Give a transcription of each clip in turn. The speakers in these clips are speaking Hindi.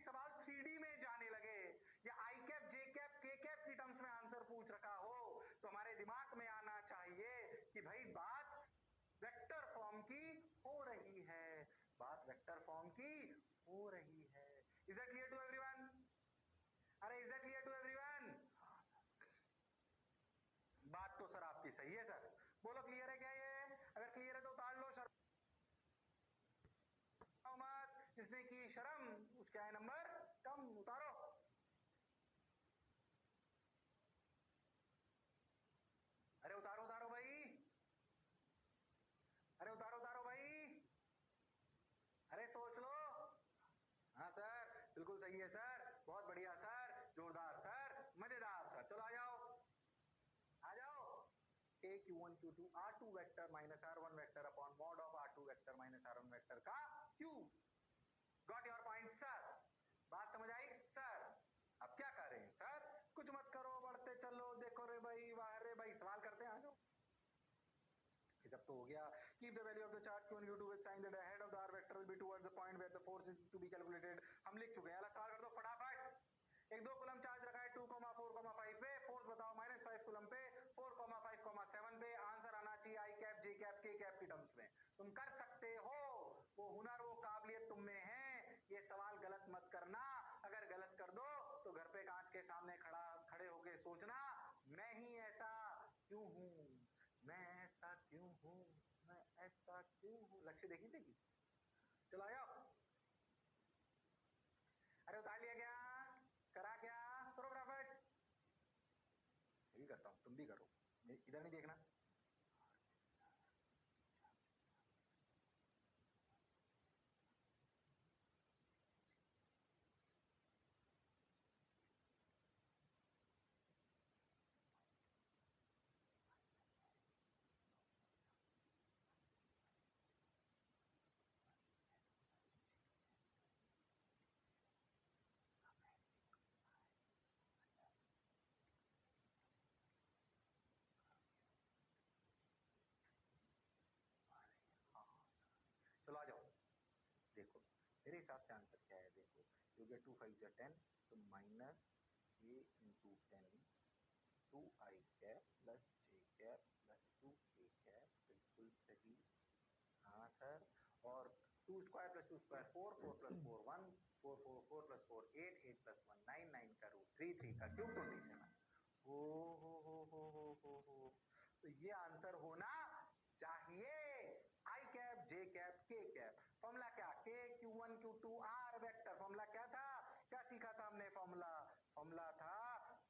सवाल 3D में जाने लगे या आई कैप जे कैप के कैप की टर्म्स में आंसर पूछ रखा हो तो हमारे दिमाग में आना चाहिए कि भाई बात वेक्टर फॉर्म की हो रही है, बात वेक्टर फॉर्म की हो रही है। Is that clear to everyone? अरे is that clear to everyone? हाँ सर, बात तो सर आपकी सही है सर। बोलो क्लियर है क्या ये? अगर क्लियर है तो उतार लो शर्म मत, जिसने की शर्म उसके आए नंबर कम, उतारो। अरे उतारो उतारो भाई, अरे उतारो उतारो भाई, अरे सोच लो। हाँ सर बिल्कुल सही है सर, बहुत बढ़िया सर, जोरदार सर, मजेदार सर। चलो आ जाओ, आ जाओ। k q1 q2 r2 vector minus r1 vector upon mod of r2 vector minus r1 vector का cube. Got your point sir? बात समझ आई सर? अब क्या करें सर? कुछ मत करो, बढ़ते चलो। देखो रे भाई, वाह रे भाई, सवाल करते हैं, आ जाओ। ये सब तो हो गया। Keep the value of the charge q1 q2 with sign that the head of the r vector will be towards the point where the force is to be calculated. हम लिख चुके हैं, अगला सवाल कर दो फटाफट। एक 2 कूलम चार्ज रखा है 2,4,5 पे, फोर्स बताओ -5 कूलम पे, 4,5,7 पे। आंसर आना चाहिए आई कैप जे कैप के कैप की टर्म्स में। तुम कर सकते हो, वो हुनर वो काबिलियत तुम में है। ये सवाल गलत मत करना, अगर गलत कर दो तो घर पे कांच के सामने खड़े होके सोचना, मैं ही ऐसा क्यों हूं, मैं ऐसा क्यों हूं, मैं ऐसा क्यों हूं। लक्ष्य देखी थी? चलो आया। अरे उतार लिया क्या? करा क्या? करो फटाफट। मैं भी करता हूं, तुम भी करो, इधर नहीं देखना। चलो आ जाओ। देखो मेरे हिसाब से आंसर क्या है, देखो यू गेट 2 5 या 10, तो minus a into 10 2i cap plus j cap plus 2k cap, बिल्कुल सही। हाँ सर, और 2 square plus 2 square 4, 4 plus 4 1, 4 4 4 plus 4 8, 8 plus 1 9, 9 का रूट 3, 3 का क्यूब 27। ओ हो, तो ये आंसर होना चाहिए आई कैप जे कैप के कैप। फॉर्मूला क्या? के Q1 Q2 R vector. Formula क्या था? क्या सीखा था हमने? फॉर्मूला, फॉर्मूला था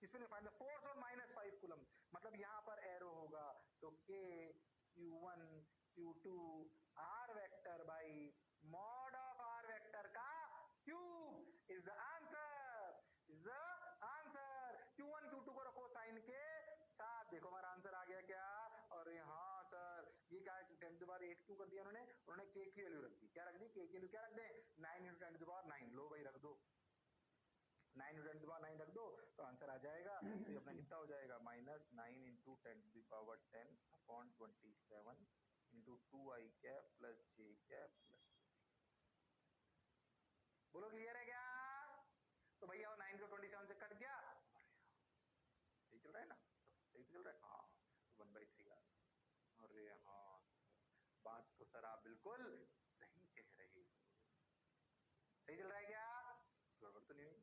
किसमें? Find the force on -5 coulomb. मतलब यहां पर एरो होगा तो के Q1 Q2 R vector by mod of R vector का cube is the answer, is the answer. Q1 Q2 को रखो साइन के साथ। देखो हमारा आंसर आ गया क्या? और हाँ सर, ये क्या 10⁻8 क्यों कर दिया उन्होंने? उन्होंने के की वैल्यू रख दी। क्या रख दी? के की वैल्यू क्या रख दें? 9 × 10⁻9। लो भाई रख दो, 9 × 10⁻9 रख दो तो आंसर आ जाएगा। तो ये अपना कितना हो जाएगा? -9 × 10⁻10 upon 27 into 2i cap plus j cap plus 2। बोलो क्लियर है क्या? तो भैया 9 को 27 से कट गया। सही चल रहा है ना? सब सही तो चल रहा है? हाँ, तो 1/3 आ गया। अरे हाँ सर, बात तो सर आप बिल्कुल सही कह रहे हो। सही चल रहा है क्या? गड़बड़ तो नहीं हुई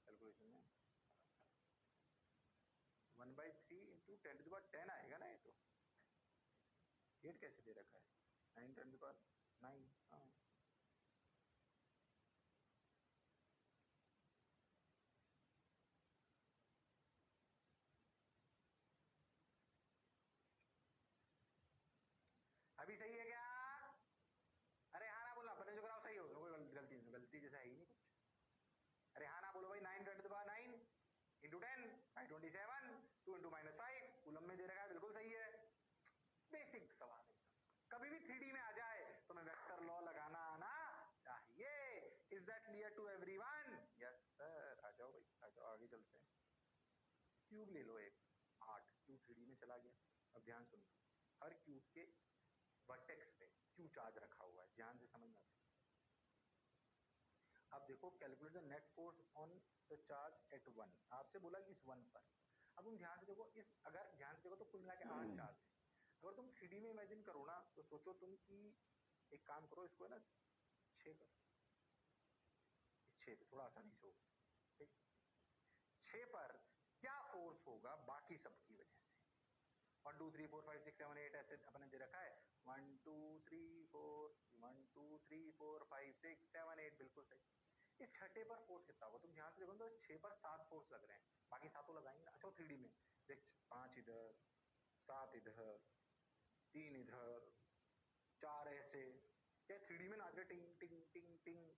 कैलकुलेशन में? 1/3 इंटू 10⁻10 आएगा ना ये तो। 8 कैसे दे रखा है? 9 10⁻9। हाँ अभी सही है क्या? अरे हाँ ना बोलना, अपने जो कराओ सही हो, उसमें कोई गलती नहीं, गलती जैसा है ही नहीं कुछ। अरे हाँ ना बोलो भाई। 9 10⁻9 इंटू 10 527, 2 इंटू -5 कूलम में दे रखा है, बिल्कुल सही है। बेसिक सवाल है, कभी भी 3D में आ जाए तो मैं वेक्टर लॉ लगाना आना चाहिए। Is that clear to everyone? Yes sir. आ जाओ भाई, आ जाओ, आगे चलते हैं। क्यूब ले लो एक 8, क्यूब 3D में चला गया। अब ध्यान सुनना, हर क्यूब के वर्टेक्स पे क्यू चार्ज रखा हुआ है, ध्यान से समझना। अब देखो calculate the net force on the charge at 1, आपसे बोला इस 1 पर। अब तुम ध्यान से देखो, इस अगर ध्यान से देखो तो कुल मिला के 8 चार्ज है। अगर तुम 3D में इमेजिन करो ना तो सोचो तुम कि एक काम करो, इसको है ना 6 करो, इस 6 पे थोड़ा आसानी से होगा, ठीक। 6 पर क्या फोर्स होगा बाकी सबकी वजह से। 1 2 3 4 5 6 7 8 ऐसे अपने दे रखा है, 1 2 3 4 1 2 3 4 5 6 7 8, बिल्कुल सही। इस छठे पर फोर्स कितना होगा, तुम ध्यान से देखो तो इस 6 पर 7 फोर्स लग रहे हैं, बाकी सातों लगाएंगे ना। अच्छा 3D में देख, 5 इधर, 7 इधर, 3 इधर, 4 ऐसे, क्या 3D में नाच रहे, टिंग टिंग टिंग टिंग,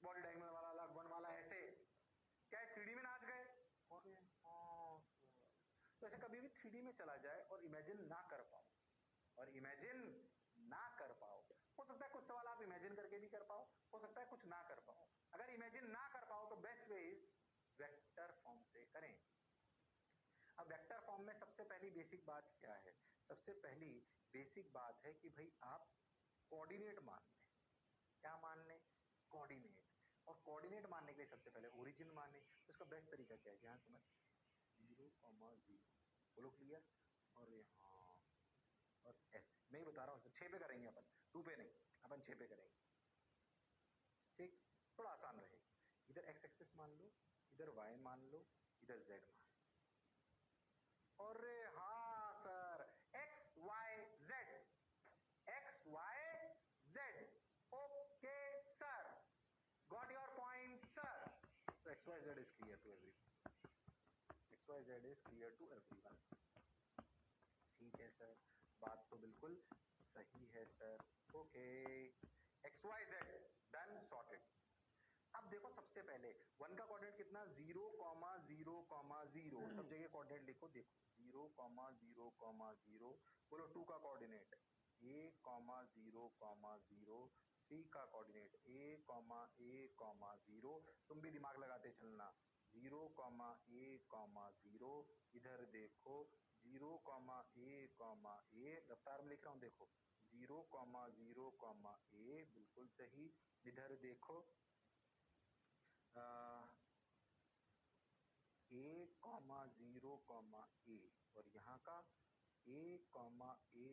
बॉडी डायगोनल वाला अलग, वन वाला ऐसे, क्या 3D में नाच गए। और हाँ सर, तो ऐसे कभी भी 3D में चला जाए और इमेजिन ना कर पाओ, और इमेजिन ना कर पाओ, हो सकता है कुछ सवाल आप इमेजिन करके भी कर पाओ, हो सकता है कुछ ना कर पाओ। अगर इमेजिन ना कर पाओ तो best way is vector form से करें। अब वेक्टर फॉर्म में सबसे पहली बेसिक बात क्या है, सबसे पहली बेसिक बात है कि भाई आप कोऑर्डिनेट मान लें। क्या मान लें, कोऑर्डिनेट। और कोऑर्डिनेट मानने के लिए सबसे पहले ओरिजिन माने। तो इसका बेस्ट तरीका क्या है, ध्यान समझ, 0,0, बोलो क्लियर। और यहाँ और ऐसे मैं ही बता रहा हूँ, उसमें 6 पे करेंगे अपन, 2 पे नहीं, अपन 6 पे करेंगे, ठीक। थोड़ा आसान रहेगा, इधर एक्स एक्सिस मान लो, इधर वाई मान लो, इधर जेड मान लो। अरे हाँ sir, X Y Z, X Y Z, okay sir, got your point sir. So X Y Z is clear to everyone, X Y Z is clear to everyone, ठीक है सर, बात तो बिल्कुल सही है sir, okay. X Y Z done, sorted. अब देखो सबसे पहले 1 का कोऑर्डिनेट कितना, 0,0,0, सब जगह कोऑर्डिनेट लिखो, देखो 0,0,0। बोलो 2 का कोऑर्डिनेट A,0,0, 3 का कोऑर्डिनेट A,A,0। तुम भी दिमाग लगाते चलना, 0,A,0, इधर देखो 0,A,A, रफ्तार में लिख रहा हूं देखो, 0,0,A, बिल्कुल सही। इधर देखो A,0,A, और यहाँ का A,A,A।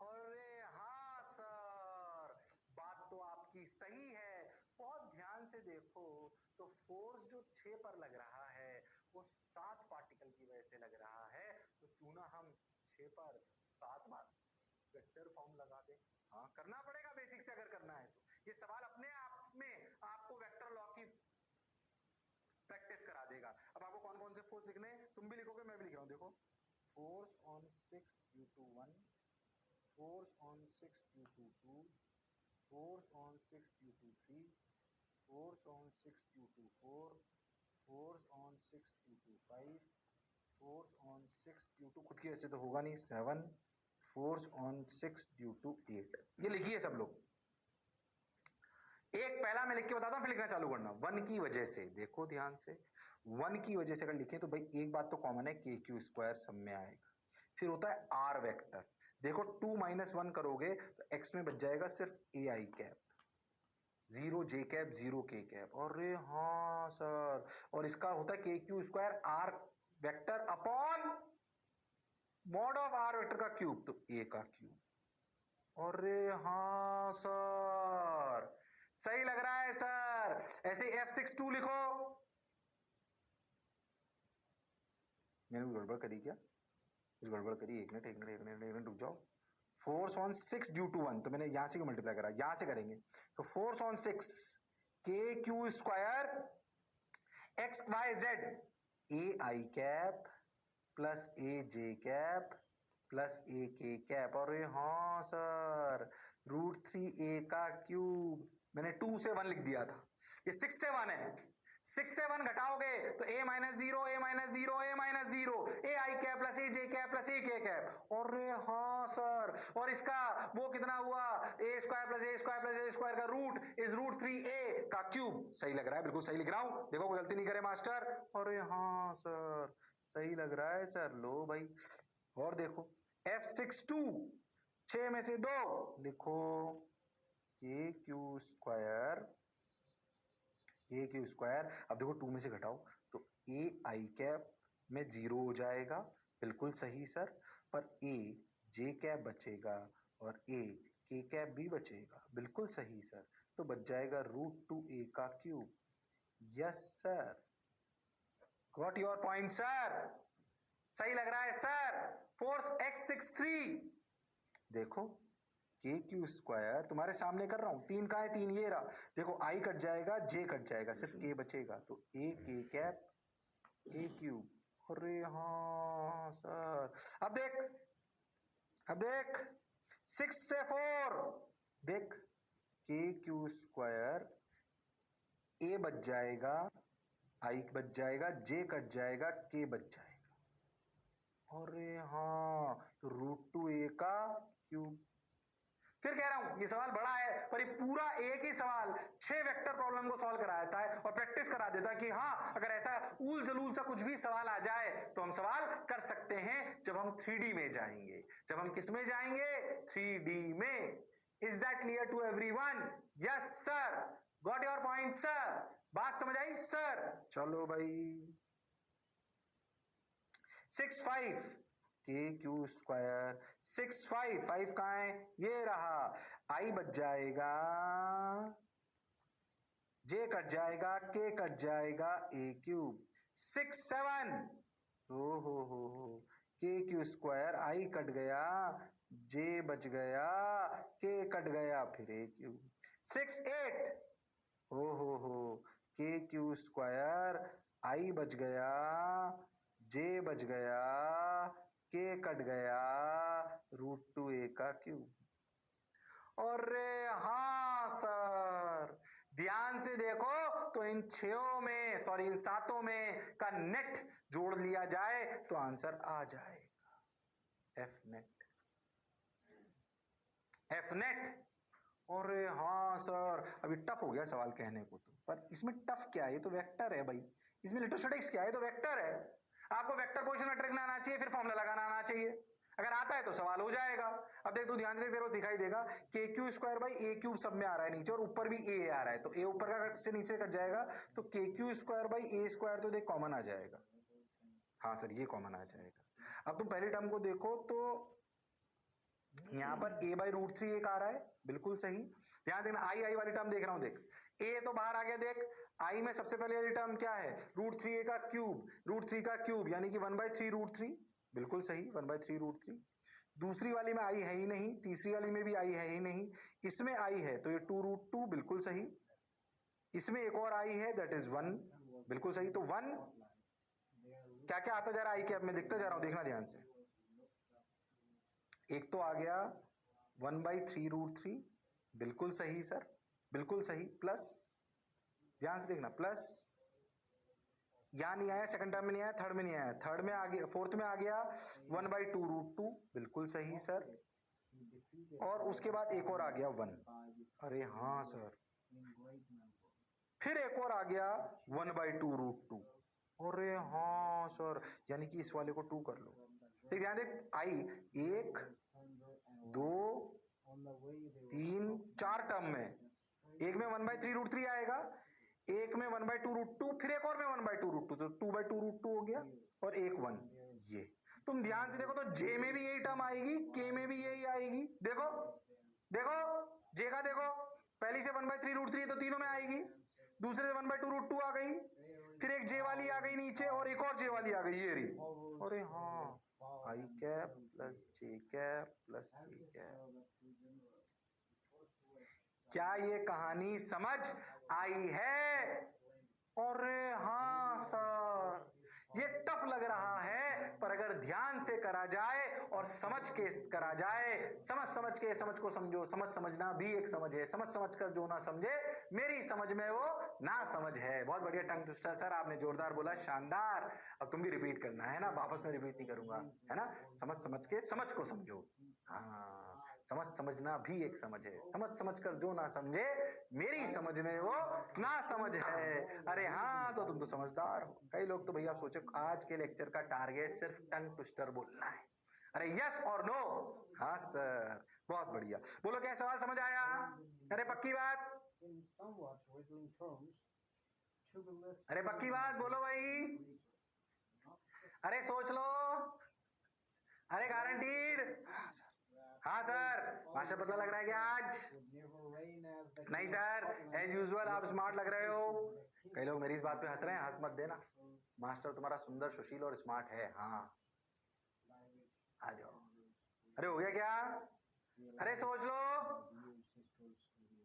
अरे हाँ सर, बात तो आपकी सही है। बहुत ध्यान से देखो तो फोर्स जो 6 पर लग रहा है वो 7 पार्टिकल की वजह से लग रहा है, तो क्यों ना हम 6 पर 7 बार वेक्टर फॉर्म लगा दें। हाँ करना पड़ेगा बेसिक से, अगर करना है तो ये सवाल अपने आप में आपको वेक्टर लॉ की प्रैक्टिस करा देगा। अब आपको कौन कौन से फोर्स लिखने हैं, तुम भी लिखोगे मैं भी लिख रहा हूं, देखो force on 6 due to 1, force on 6 due to 2, force on 6 due to 3, force on 6 due to 4, force on 6 due to 5, force on 6 due to, खुद की वजह से तो होगा नहीं, 7, force on 6 due to 8। ये लिखिए सब लोग, एक पहला मैं लिख के बताता हूं फिर लिखना चालू करना। 1 की वजह से, देखो ध्यान से, 1 की वजह से अगर लिखे तो भाई एक बात तो कॉमन है, के क्यू स्क्वायर सब में आएगा। फिर होता है आर वेक्टर, देखो 2 - 1 करोगे तो एक्स में बच जाएगा सिर्फ ए आई कैप, 0 जे कैप 0 के कैप। अरे हाँ सर, और इसका होता है K Q square R vector upon mod of R vector का क्यूब, तो ए का क्यूब। अरे हाँ सर, सही लग रहा है सर। ऐसे F62 लिखो, मैंने कुछ गड़बड़ करी क्या, कुछ गड़बड़ करी, एक मिनट एक मिनट एक मिनट एक मिनट रुक जाओ। फोर्स ऑन 6 ड्यू टू 1, तो मैंने यहां से मल्टीप्लाई करा, यहां से करेंगे तो force on 6 k Q square x Y z, a i cap plus a j cap plus a k cap. और हाँ सर, √3a का क्यूब, मैंने 2 से 1 लिख दिया था, ये 6 से 1 है, 6 से 1 घटाओगे तो a - 0 a - 0 a - 0 a i cap plus a j cap plus a k cap. और हाँ सर, और इसका वो कितना हुआ, ए स्क्वायर प्लस ए स्क्वायर प्लस ए स्क्वायर का रूट इज √3a का क्यूब। सही लग रहा है, बिल्कुल सही लिख रहा हूं, देखो कोई गलती नहीं करे मास्टर। अरे हाँ सर, सही लग रहा है सर, लो भाई। और देखो F62, 6 में से 2 लिखो, के क्यू स्क्वायर, के क्यू स्क्वायर, अब देखो 2 में से घटाओ तो ए आई कैप में 0 हो जाएगा, बिल्कुल सही सर, पर ए जे कैप बचेगा और ए के कैप भी बचेगा, बिल्कुल सही सर, तो बच जाएगा √2a का cube. Yes sir, got your point sir, सही लग रहा है सर। फोर्स x63, देखो के क्यू स्क्वायर तुम्हारे सामने कर रहा हूं, 3 का है 3 ये रहा, देखो आई कट जाएगा, जे कट जाएगा, सिर्फ के बचेगा, तो ए के कैप ए क्यूब। अरे हाँ सर, अब देख 6 से 4, देख के क्यू स्क्वायर, ए बच जाएगा, आई बच जाएगा, जे कट जाएगा, के बच जाएगा। अरे हाँ, तो √2a का क्यूब। फिर कह रहा हूं ये सवाल बड़ा है, पर ये पूरा एक ही सवाल 6 वेक्टर प्रॉब्लम को सॉल्व करा देता है और प्रैक्टिस करा देता है कि हाँ, अगर ऐसा ऊल जलूल सा कुछ भी सवाल आ जाए तो हम सवाल कर सकते हैं जब हम 3D में जाएंगे। जब हम किस में जाएंगे? 3D में। Is that clear to everyone? Yes sir, got your point sir, बात समझ आई सर? चलो भाई 6 5 के क्यू स्क्वायर, 6 5 कहां है? ये रहा, आई बच जाएगा, जे कट जाएगा, के कट जाएगा, ए क्यूब। 6 7, हो K Q square, I cut गया, जे बच गया, के कट गया, फिर ए क्यूब। 6 8, हो के क्यू स्क्वायर, आई बच गया, जे बच गया, के कट गया, √2a का क्यूब। अरे हाँ सर, ध्यान से देखो तो इन 6 में, सॉरी इन 7 में का नेट जोड़ लिया जाए तो आंसर आ जाएगा एफ नेट। F net. अरे हाँ सर, अभी टफ हो गया सवाल कहने को तो, पर इसमें टफ क्या है? ये तो वेक्टर है भाई, इसमें इलेक्ट्रोस्टैटिक्स क्या है? ये तो वेक्टर है। आपको वेक्टर पोजीशन मैट्रिक में आना चाहिए, फिर फॉर्मूला लगाना आना चाहिए। अगर आता है तो सवाल हो जाएगा। अब देख तू ध्यान से देख, तेरे को दिखाई देगा के Q square by A cube सब में आ रहा है नीचे, और ऊपर भी ए आ रहा है, तो ए ऊपर का से नीचे कट जाएगा, तो K Q square by A square तो देख कॉमन आ जाएगा। हाँ सर, ये कॉमन आ जाएगा। अब तुम पहली टर्म को देखो तो यहां पर a बाई √3 एक आ रहा है, बिल्कुल सही। ध्यान देना, आई वाली टर्म देख रहा हूं, देख a तो बाहर आ गया, देख आई में सबसे पहले वाली टर्म क्या है? √3a का क्यूब, √3 का क्यूब यानी कि 1/3 √3, बिल्कुल सही, 1/3 √3। दूसरी वाली में आई है ही नहीं, तीसरी वाली में भी आई है ही नहीं, इसमें आई है तो ये 2 √2, बिल्कुल सही। इसमें एक और आई है, दैट इज 1, बिल्कुल सही। तो 1 क्या क्या आता जा रहा है आई के, अब मैं देखता जा रहा हूं, देखना ध्यान से। एक तो आ गया 1/3 √3, बिल्कुल सही सर, बिल्कुल सही, प्लस ध्यान से देखना, प्लस यहां नहीं आया, सेकंड टर्म में नहीं आया, थर्ड में नहीं आया, थर्ड में आ गया, फोर्थ में आ गया 1/2 √2, बिल्कुल सही सर, और उसके बाद एक और आ गया 1। अरे हाँ सर, फिर एक और आ गया 1/2 √2। अरे हाँ सर, यानी कि इस वाले को 2 कर लो। ठीक, ध्यान देख, आई 1 2 3 4 टर्म में, एक में 1/3 √3 आएगा, एक में 1/2 √2, फिर एक और में 1/2 √2, तो 2/2 √2 हो गया, और एक 1। ये तुम ध्यान से देखो तो जे में भी यही टर्म आएगी, के में भी यही आएगी। देखो देखो जे का देखो, पहली से 1/3 √3 तो तीनों में आएगी, दूसरे से 1/2 √2 आ गई, फिर एक जे वाली आ गई नीचे, और एक और जे वाली आ गई, ये रही। अरे हाँ, आई cap plus j cap plus A cap. क्या ये कहानी समझ आई है? अरे हाँ सर, ये टफ लग रहा है, पर अगर ध्यान से करा जाए और समझ के करा जाए, समझ के समझ को समझो, समझना भी एक समझ है, समझ कर जो ना समझे मेरी समझ में वो ना समझ है। बहुत बढ़िया टंग ट्विस्टर सर, आपने जोरदार बोला, शानदार। अब तुम भी रिपीट करना है ना, वापस में रिपीट नहीं करूंगा, है ना। समझ के समझ को समझो। हाँ, समझना भी एक समझ है, समझ कर जो ना समझे मेरी समझ में वो ना समझ है। अरे हाँ, तो तुम तो समझदार हो। कई लोग तो भैया सोचे आज के लेक्चर का टारगेट सिर्फ टंग ट्विस्टर बोलना है। अरे यस और नो? हाँ सर, बहुत बढ़िया, बोलो क्या सवाल समझ आया? अरे पक्की बात, अरे पक्की बात बोलो भाई, अरे सोच लो, अरे गारंटीड। हाँ सर, मास्टर पता लग रहा है क्या आज? नहीं सर, एज यूजुअल आप स्मार्ट लग रहे हो। कई लोग मेरी इस बात पे हंस रहे हैं, हंस मत देना, मास्टर तुम्हारा सुंदर, सुशील और स्मार्ट है। हाँ आ जाओ। अरे हो गया क्या? अरे सोच लो।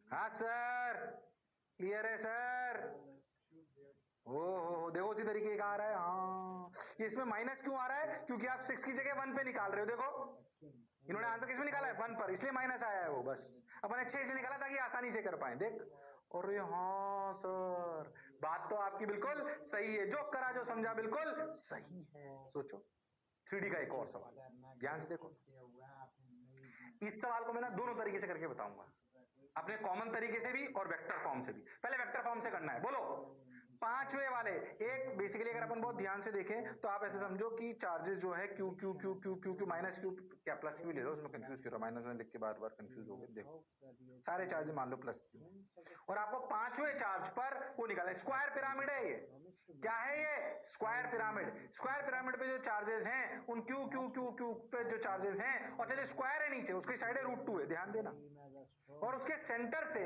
हाँ सर, क्लियर है सर। हो देखो उसी तरीके का आ रहा है। हाँ, ये इसमें माइनस क्यों आ रहा है? क्योंकि आप 6 की जगह 1 पे निकाल रहे हो। देखो इन्होंने आंसर किसमें निकाला है? 1 पर, इसलिए माइनस आया है वो। बस अपन 6 इसलिए निकाला ताकि आसानी से कर पाए। देख, अरे हाँ सर, बात तो आपकी बिल्कुल सही है, जो करा जो समझा बिल्कुल सही है। सोचो 3D का एक और सवाल, ध्यान से देखो। इस सवाल को मैं ना दोनों तरीके से करके बताऊंगा, अपने कॉमन तरीके से भी और वेक्टर फॉर्म से भी। पहले वेक्टर फॉर्म से करना है। बोलो पांचवे वाले। एक बेसिकली अगर अपन बहुत ध्यान से देखें तो आप ऐसे समझो कि चार्जेस जो है Q Q Q Q Q Q minus Q, क्या प्लस क्यू ले लो, उसमें कंफ्यूज क्यों रहा, माइनस में लिख के बार बार कंफ्यूज हो गए। देखो सारे चार्जेस मान लो प्लस क्यू, और आपको पांचवें चार्ज पर वो निकालना। स्क्वायर पिरामिड है ये। क्या है ये? Square pyramid. स्क्वायर पिरामिड पे जो चार्जेस हैं उन क्यू क्यू क्यू क्यू पे जो चार्जेस हैं, और जो स्क्वायर है नीचे उसकी साइड है √2 है, ध्यान देना, और उसके सेंटर से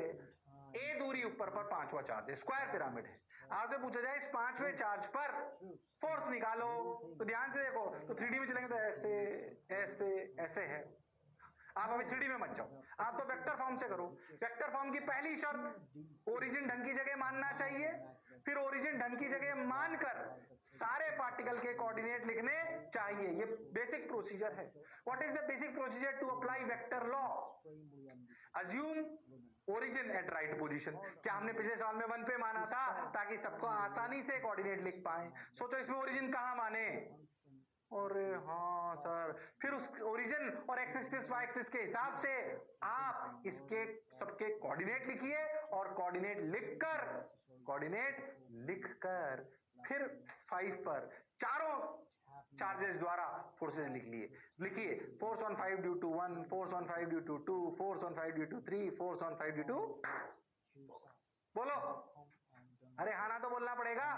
ए दूरी ऊपर पर पांचवा चार्ज है। स्क्वायर पिरामिड है। आपसे पूछा जाए इस पांचवें चार्ज पर फोर्स निकालो, तो ध्यान से देखो, तो 3D में चलेंगे तो ऐसे ऐसे ऐसे है। आप अभी 3D में मत जाओ, आप तो वेक्टर फॉर्म से करो। वेक्टर फॉर्म की पहली शर्त, ओरिजिन ढंग की जगह मानना चाहिए। फिर ओरिजिन ढंग की जगह मानकर सारे पार्टिकल के कोऑर्डिनेट लिखने चाहिए। ये बेसिक प्रोसीजर है। What is the basic procedure to apply vector law? Assume origin at right position. क्या हमने पिछले सवाल में 1 पे माना था ताकि सबको आसानी से कोऑर्डिनेट लिख पाए? सोचो इसमें ओरिजिन कहां माने? अरे हाँ सर, फिर उस ओरिजिन और एक्स एक्सिस वाई एक्सिस के हिसाब से आप इसके सबके कोऑर्डिनेट लिखिए, और कोऑर्डिनेट लिखकर फिर 5 पर चारों चार्जेस द्वारा फोर्सेस लिखिए। Force on 5 due to 1, force on 5 due to 2, force on 5 due to 3, force on 5 due to. बोलो, अरे हाँ ना तो बोलना पड़ेगा।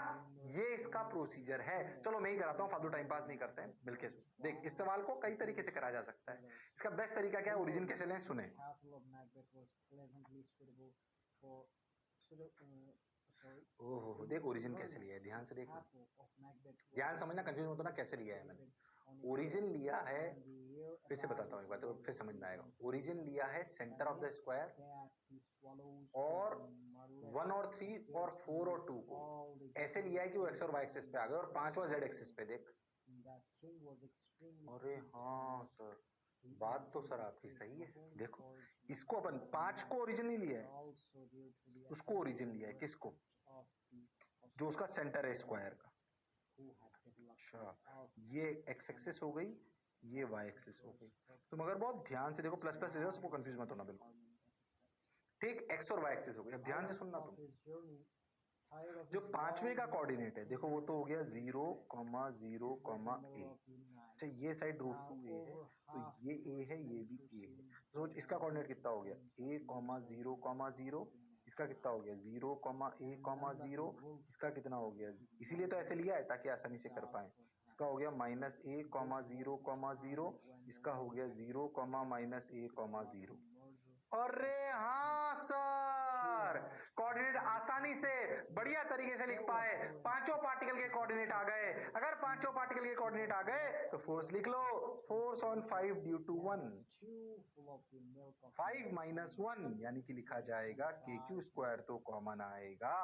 ये इसका प्रोसीजर है। चलो मैं ही कराता हूं, फालतू टाइम पास नहीं करते हैं, मिलके सुन। देख इस सवाल को कई तरीके से करा जा सकता है। इसका बेस्ट तरीका क्या है? ओरिजिन कैसे लें, सुने। ओहो देख ओरिजिन कैसे लिया है, ध्यान से देख, ध्यान समझना, कंफ्यूज मत होना कैसे लिया है मैंने। ओरिजिन लिया है, फिर से बताता हूं एक बार तो फिर समझ में आएगा। ओरिजिन लिया है सेंटर ऑफ द स्क्वायर और 1 और 3 और 4 और 2 को ऐसे लिया है कि वो एक्स और वाई एक्सिस पे आ गए, और 5वां जेड एक्सिस पे। देख, अरे हाँ सर, बात तो सर आपकी सही है। देखो इसको अपन 5 को ओरिजिन नहीं लिया है, उसको ओरिजिन लिया है। किसको? जो उसका सेंटर है स्क्वायर का। अच्छा, ये एक्स एक्सिस हो गई, ये वाई एक्सिस हो गई। तुम अगर बहुत ध्यान से देखो, प्लस प्लस ले लो, सबको कंफ्यूज मत होना बिल्कुल। ठीक, एक्स और वाई एक्सिस हो गई। अब ध्यान से सुनना तुम, जो 5वें का कोऑर्डिनेट है देखो, वो तो हो गया 0, 0, ए। अच्छा ये साइड √2 ए है, तो ये ए है, ये भी ए है। सोच इसका कोऑर्डिनेट कितना हो गया? a, 0, 0। इसका कितना हो गया? 0, a, 0। इसका कितना हो गया? इसीलिए तो ऐसे लिया है ताकि आसानी से कर पाए। इसका हो गया -a, 0, 0। इसका हो गया 0, -a, 0। अरे हाँ सर, कोऑर्डिनेट आसानी से बढ़िया तरीके से लिख पाए। पांचों पार्टिकल के कोऑर्डिनेट आ गए। अगर पांचों पार्टिकल के कोऑर्डिनेट आ गए तो फोर्स लिख लो। फोर्स ऑन 5 ड्यू टू 1, 5 - 1 यानी कि लिखा जाएगा KQ² तो कॉमन आएगा।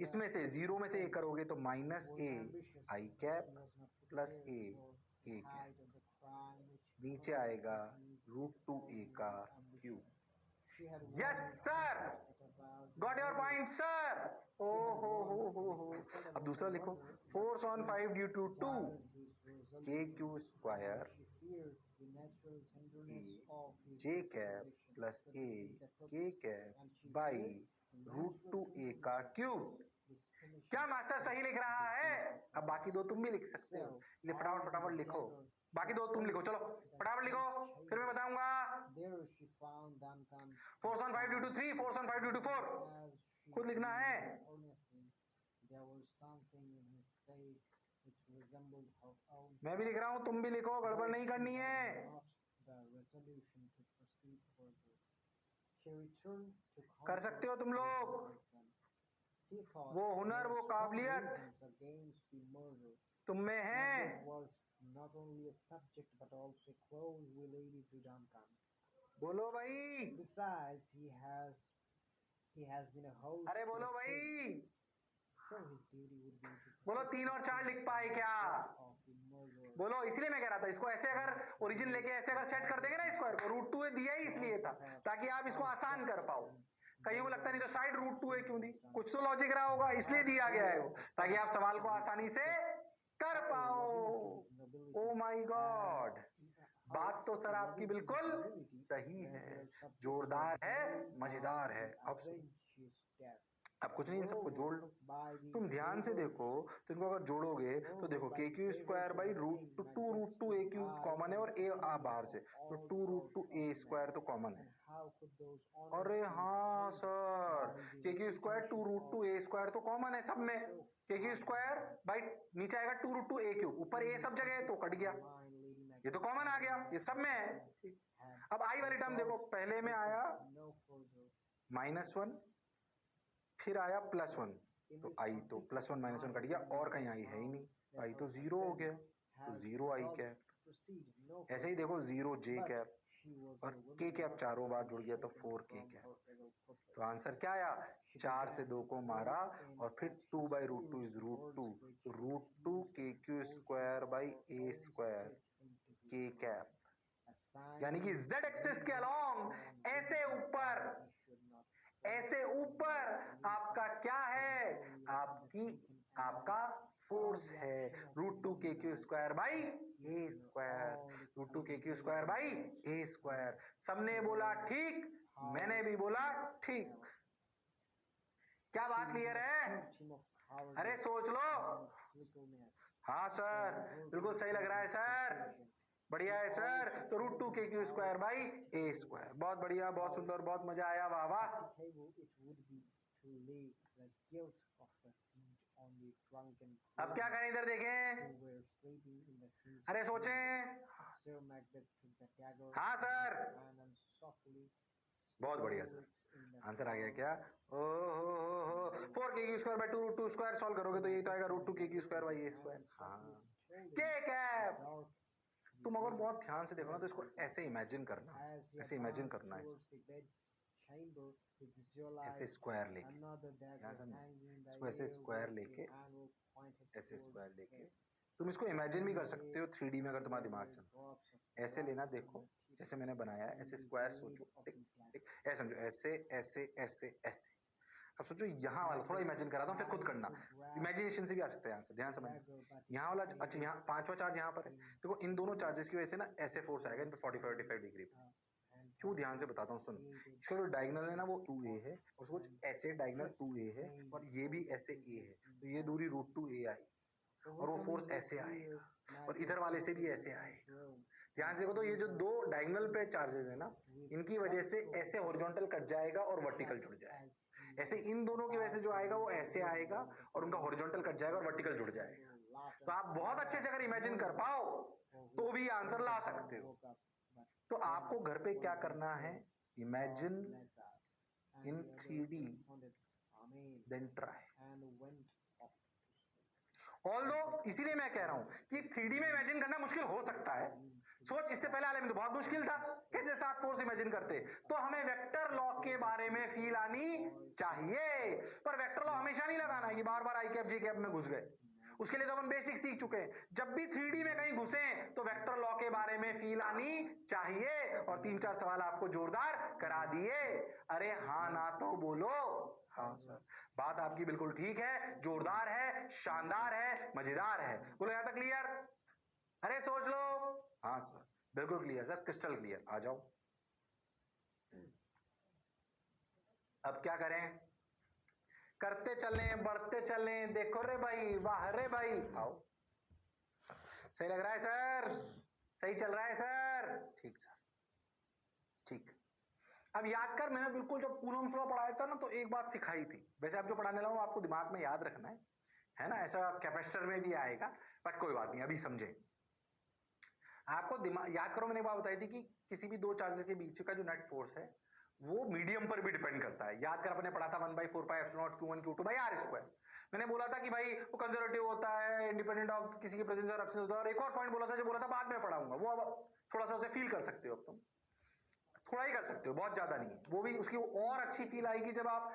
इसमें से 0 में से ए करोगे तो -a I cap plus a k cap, नीचे आएगा √2a का cube. Yes sir, got your point sir. ओ हो। अब दूसरा लिखो, force on 5 due to 2, KQ² a j cap plus a k cap by √2a का क्यूब। क्या मास्टर सही लिख रहा है? अब बाकी दो तुम भी लिख सकते हो, इसलिए फटाफट फटाफट लिखो, बाकी दो तुम लिखो, चलो फटाफट लिखो, फिर मैं बताऊंगा। Force on 5 due to 3, force on 5 due to 4, खुद लिखना है। मैं भी लिख रहा हूं, तुम भी लिखो, गड़बड़ नहीं करनी है। कर सकते हो तुम लोग, वो हुनर, वो काबिलियत तुम में है। बोलो भाई, अरे बोलो भाई, बोलो 3 और 4 लिख पाए क्या? बोलो, इसलिए मैं कह रहा था इसको ऐसे अगर ओरिजिन लेके ऐसे अगर सेट कर देंगे ना स्क्वायर को, रूट 2 दिया ही इसलिए था ताकि आप इसको आसान कर पाओ। कहीं वो लगता नहीं तो साइड रूट 2 क्यों दी, कुछ तो लॉजिक रहा होगा, इसलिए दिया गया है वो, ताकि आप सवाल को आसानी से कर पाओ। ओ माय गॉड, बात तो सर आपकी बिल्कुल सही है, जोरदार है, मजेदार है। अब कुछ नहीं, इन सबको जोड़ लो। तुम ध्यान से देखो तो इनको अगर जोड़ोगे तो देखो K Q square by root two A Q common है और ए आ बाहर से, तो 2√2 a² तो कॉमन है। अरे हाँ सर, के क्यू स्क्वायर 2√2 a² तो कॉमन है सब में, के क्यू स्क्वायर बाई नीचे आएगा 2√2 a³, ऊपर ए सब जगह है तो कट गया, ये तो कॉमन आ गया, ये सब में है। अब आई वाली टर्म देखो, पहले में आया -1, फिर आया +1, तो आई तो +1 -1 कट गया और कहीं आई है ही नहीं, आई तो 0 हो गया, तो 0 आई कैप। ऐसे ही देखो 0 j कैप और k कैप चारों बार जुड़ गया तो 4k कैप। तो आंसर क्या आया, 4 से 2 को मारा और फिर 2/√2 इज √2, तो √2 KQ² by a² k cap, यानी कि z एक्सिस के अलोंग ऐसे ऊपर आपका क्या है, आपका फोर्स है, √2 KQ² by a², √2 KQ² by a²। सबने बोला ठीक, मैंने भी बोला ठीक। क्या बात क्लियर है? अरे सोच लो। हाँ सर, बिल्कुल सही लग रहा है सर, बढ़िया है सर। तो √2 KQ² बाई a², बहुत बढ़िया, बहुत सुंदर, बहुत मजा आया, वाह वाह। अब क्या करें, इधर देखें, अरे सोचें। हाँ सर, बहुत बढ़िया सर, आंसर आ गया क्या? ओ हो 4 KQ² बाई 2√2² सॉल्व करोगे तो यही तो आएगा, √2 KQ² बाई a²। हाँ, के कैप। तुम अगर बहुत ध्यान से देखो ना तो इसको ऐसे इमेजिन करना, ऐसे इमेजिन करना, ऐसे स्क्वायर लेके, ध्यान समझो, इसको ऐसे स्क्वायर लेके, ऐसे स्क्वायर लेके तुम इसको इमेजिन भी कर सकते हो 3D में, अगर तुम्हारा दिमाग चलता। ऐसे लेना, देखो जैसे मैंने बनाया है, ऐसे स्क्वायर सोचो, टिक टिक, ऐसे समझो, ऐसे ऐसे ऐसे ऐसे। अब सोचो यहाँ वाला थोड़ा इमेजिन कराता हूँ, फिर खुद करना, इमेजिनेशन से भी आ सकता है आंसर। ध्यान समझना, यहाँ वाला, अच्छा यहाँ 5वां चार्ज यहाँ पर है, देखो इन दोनों चार्जेस की वजह से ना ऐसे फोर्स आएगा इन पे 45 डिग्री पे। क्यों, ध्यान से बताता हूँ, सुन। इसका जो डायगोनल है ना वो 2a है, और सोच ऐसे डायगोनल 2a है और ये भी ऐसे a है, तो ये दूरी √2a आई और वो फोर्स ऐसे आएगा और इधर वाले से भी ऐसे आएगा। ध्यान से देखो तो ये जो दो डायगोनल पे चार्जेस है ना, इनकी वजह से ऐसे हॉरिजॉन्टल कट जाएगा और वर्टिकल जुड़ जाएगा। ऐसे इन दोनों की वजह से जो आएगा वो ऐसे आएगा और उनका हॉरिजॉन्टल कट जाएगा और वर्टिकल जुड़ जाएगा। तो आप बहुत अच्छे से अगर इमेजिन कर पाओ तो भी आंसर ला सकते हो। तो आपको घर पे क्या करना है, imagine in 3D then try. Although इसीलिए मैं कह रहा हूं कि 3D में इमेजिन करना मुश्किल हो सकता है। सोच, इससे पहले वाले में तो बहुत मुश्किल था, कैसे 7 फोर्स इमेजिन करते। तो हमें वेक्टर लॉ के बारे में फील आनी चाहिए, पर वेक्टर लॉ हमेशा नहीं लगाना है कि बार बार आई कैप जे कैप में घुस गए। उसके लिए तो हम बेसिक सीख चुके हैं। जब भी 3D में कहीं घुसे तो वेक्टर लॉ के बारे में फील आनी चाहिए, और 3-4 सवाल आपको जोरदार करा दिए। अरे हाँ ना तो बोलो। हाँ सर, बात आपकी बिल्कुल ठीक है, जोरदार है, शानदार है, मजेदार है। बोलो यहां तक क्लियर? अरे सोच लो। हाँ सर, बिल्कुल क्लियर सर, क्रिस्टल क्लियर। आ जाओ, अब क्या करें, करते चले, बढ़ते चले, देखो रे भाई, वाह रे भाई, आओ। सही लग रहा है सर? सही चल रहा है सर? ठीक सर, ठीक। अब याद कर, मैंने बिल्कुल जब कूलम्ब्स लॉ पढ़ाया था ना, तो एक बात सिखाई थी। वैसे अब जो पढ़ाने लगा हूं आपको दिमाग में याद रखना है ना? ऐसा कैपेसिटर में भी आएगा, बट कोई बात नहीं, अभी समझे। आपको दिमाग याद करो, मैंने एक बात बताई थी कि किसी भी दो चार्जेस के बीच का जो नेट फोर्स है वो मीडियम पर भी डिपेंड करता है। याद कर, अपने पढ़ा था 1/4πε0 Q1 Q2 by R square. मैंने बोला था कि भाई वो कंजर्वेटिव होता है, इंडिपेंडेंट ऑफ किसी की प्रेजेंस और एब्सेंस होता है। और एक और पॉइंट बोला था, जो बोला था बाद में पढ़ाऊंगा, वो अब थोड़ा सा उसे फील कर सकते हो। अब तुम थोड़ा ही कर सकते हो, बहुत ज्यादा नहीं। वो भी उसकी और अच्छी फील आएगी जब आप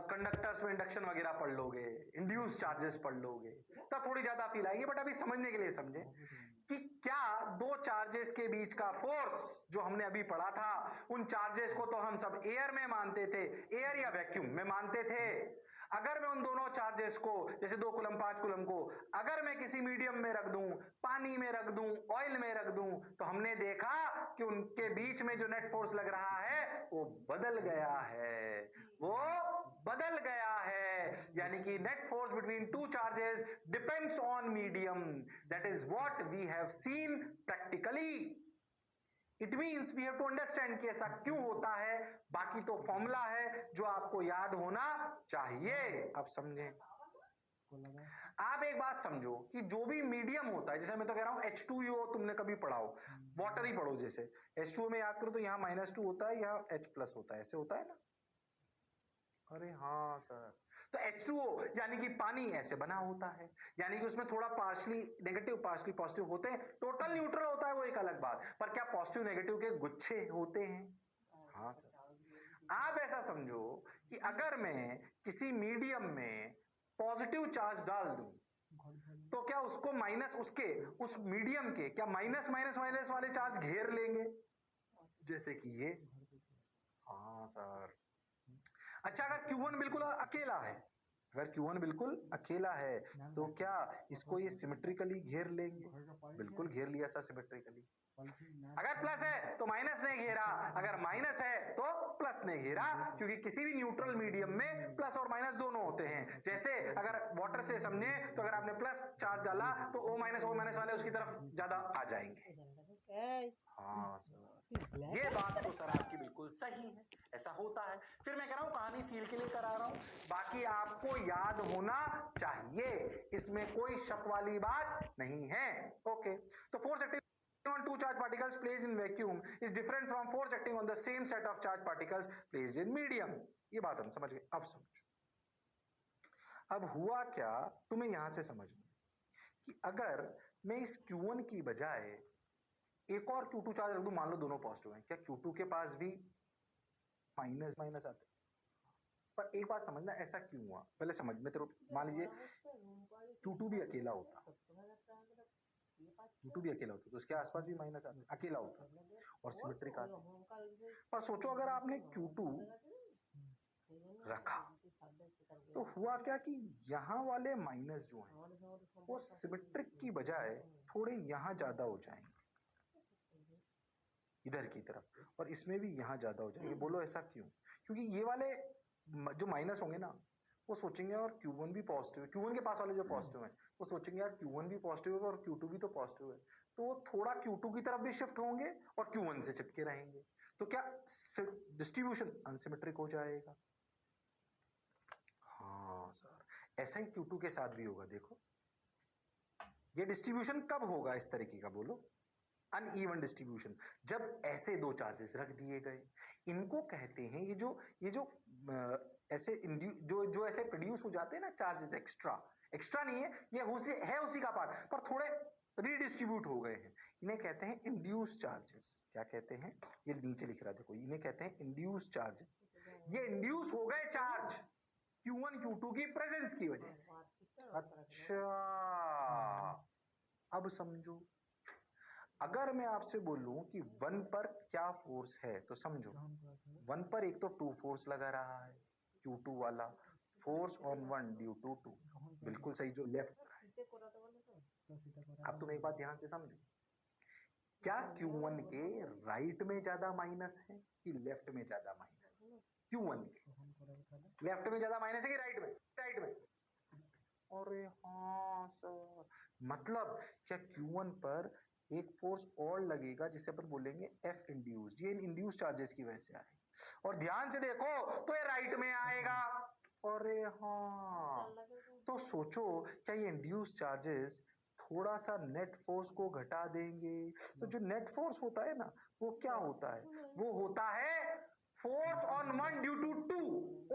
कंडक्टर्स में इंडक्शन वगैरह पढ़ लोगे, इंड्यूस चार्जेस पढ़ लोगे, तब थोड़ी ज्यादा फील आएगी। बट अभी समझने के लिए समझे कि क्या दो चार्जेस के बीच का फोर्स जो हमने अभी पढ़ा था, उन चार्जेस को तो हम सब एयर में मानते थे, एयर या वैक्यूम में मानते थे। अगर मैं उन दोनों चार्जेस को, जैसे 2 कूलम 5 कूलम को, अगर मैं किसी मीडियम में रख दूं, पानी में रख दूं, ऑयल में रख दूं, तो हमने देखा कि उनके बीच में जो नेट फोर्स लग रहा है वो बदल गया है, वो बदल गया है। यानी कि net force between two charges depends on medium. That is what we have seen practically. It means we have to understand कि ऐसा क्यों होता है। बाकी तो फॉर्मूला है जो आपको याद होना चाहिए। अब समझें। आप एक बात समझो कि जो भी मीडियम होता है, जैसे मैं तो कह रहा हूं H2O, तुमने कभी पढ़ा हो, वाटर ही पढ़ो। जैसे H2O में याद करो तो यहां -2 होता है, यहां H+ होता है, ऐसे होता है ना? अरे हाँ सर। तो H2O यानी कि पानी ऐसे बना होता है, यानी कि उसमें थोड़ा पार्शली नेगेटिव पार्शली पॉजिटिव होते हैं। टोटल न्यूट्रल होता है वो एक अलग बात, पर क्या पॉजिटिव नेगेटिव के गुच्छे होते हैं? हाँ सर। आप ऐसा समझो कि अगर मैं किसी मीडियम में पॉजिटिव चार्ज डाल दूं, तो क्या उसको माइनस उसके उस मीडियम के क्या माइनस माइनस माइनस वाले चार्ज घेर लेंगे, जैसे कि ये? हाँ सर। अच्छा, अगर Q1 बिल्कुल अकेला है, अगर Q1 बिल्कुल अकेला है, तो क्या इसको ये सिमेट्रिकली घेर लेंगे? बिल्कुल घेर लिया सर, सिमेट्रिकली। अगर प्लस है तो माइनस ने घेरा, अगर माइनस है तो प्लस ने घेरा, क्योंकि किसी भी न्यूट्रल मीडियम में प्लस और माइनस दोनों होते हैं। जैसे अगर वाटर से समझे तो अगर आपने प्लस चार्ज डाला तो O माइनस वाले उसकी तरफ ज्यादा आ जाएंगे। हाँ सर, ये बात तो सर आपकी बिल्कुल सही है, ऐसा होता है। फिर मैं कह रहा हूं कहानी फील के लिए करा रहा हूं, बाकी आपको याद होना चाहिए, इसमें कोई शक वाली बात नहीं है। ओके, तो force acting on two charged particles placed in vacuum is different from force acting on the same set of charged particles placed in medium। ये बात हम समझ गए। अब समझो, अब हुआ क्या, तुम्हें यहां से समझना कि अगर मैं इस Q1 की बजाय एक और Q2 चार्ज रख दूं, मान लो दोनों पॉजिटिव हैं, क्या Q2 के पास भी माइनस माइनस आते? पर एक बात समझना, ऐसा क्यों हुआ पहले समझ में। तेरे मान लीजिए Q2 भी अकेला होता, Q2 भी अकेला होता तो उसके आसपास भी माइनस आते, अकेला होता और सिमेट्रिक आते। पर सोचो अगर आपने Q2 रखा तो हुआ क्या कि यहां वाले माइनस जो हैं वो सिमेट्रिक की बजाय थोड़े यहां ज्यादा हो जाएंगे, इधर की तरफ, और इसमें भी यहां ज्यादा हो जाएंगे। बोलो ऐसा क्यों? क्योंकि ये वाले जो माइनस होंगे ना, वो सोचेंगे और Q1 भी पॉजिटिव है, Q1 के पास वाले जो पॉजिटिव हैं वो सोचेंगे यार Q1 भी पॉजिटिव है और Q2 भी तो पॉजिटिव है, तो वो थोड़ा Q2 की तरफ भी शिफ्ट होंगे और Q1 से चिपके रहेंगे। तो क्या डिस्ट्रीब्यूशन अनसिमेट्रिक हो जाएगा? हाँ सर, ऐसा ही Q2 के साथ भी होगा। देखो ये डिस्ट्रीब्यूशन कब होगा इस तरीके का, बोलो? अनइवन डिस्ट्रीब्यूशन, जब ऐसे दो चार्जेस रख दिए गए। इनको कहते हैं ये जो ऐसे जो ऐसे प्रोड्यूस हो जाते हैं ना चार्जेस, एक्स्ट्रा एक्स्ट्रा नहीं है, ये उसी का पार्ट, पर थोड़े रीडिस्ट्रीब्यूट हो गए हैं, इन्हें कहते हैं इंड्यूस चार्जेस। क्या कहते हैं? ये नीचे लिख रहा है, देखो, इन्हें कहते हैं इंड्यूस चार्जेस। ये इंड्यूस हो गए चार्ज Q1 Q2 की प्रेजेंस की वजह से। अच्छा, अब समझो, अगर मैं आपसे बोलूं कि 1 पर क्या फोर्स है, तो समझो 1 पर एक तो 2 फोर्स लगा रहा है, Q2 वाला फोर्स ऑन 1 ड्यू टू 2, बिल्कुल सही, जो लेफ्ट पर है। अब तुम एक बात ध्यान से समझो, क्या Q1 के राइट में ज्यादा माइनस है कि लेफ्ट में ज्यादा माइनस? Q1 के लेफ्ट में ज्यादा माइनस है कि राइट में? राइट में। अरे हाँ सर, मतलब क्या Q1 पर एक फोर्स और लगेगा जिसे अपन बोलेंगे F इंड्यूस्ड, ये इन इंड्यूस चार्जेस की वजह से आए। और ध्यान से देखो तो ये राइट में आएगा। अरे हाँ, तो सोचो क्या ये इंड्यूस चार्जेस थोड़ा सा नेट फोर्स को घटा देंगे? तो जो नेट फोर्स होता है ना, वो क्या होता है? वो होता है force on one due to two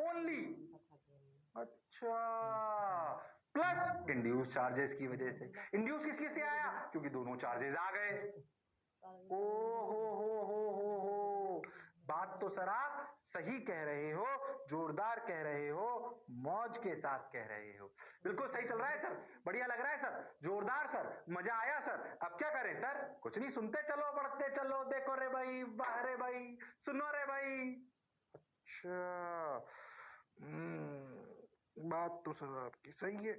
only. अच्छा, प्लस इंड्यूस चार्जेस की वजह से। इंड्यूस किसके से आया? क्योंकि दोनों चार्जेस आ गए। ओ हो, बात तो सर आप सही कह रहे हो, जोरदार कह रहे हो, मौज के साथ कह रहे हो। बिल्कुल सही चल रहा है सर, बढ़िया लग रहा है सर, जोरदार सर, मजा आया सर। अब क्या करें सर? कुछ नहीं, सुनते चलो, बढ़ते चलो, देखो रे भाई, वाह रे भाई, सुनो रे भाई। अच्छा, बात तो सर आपकी सही है।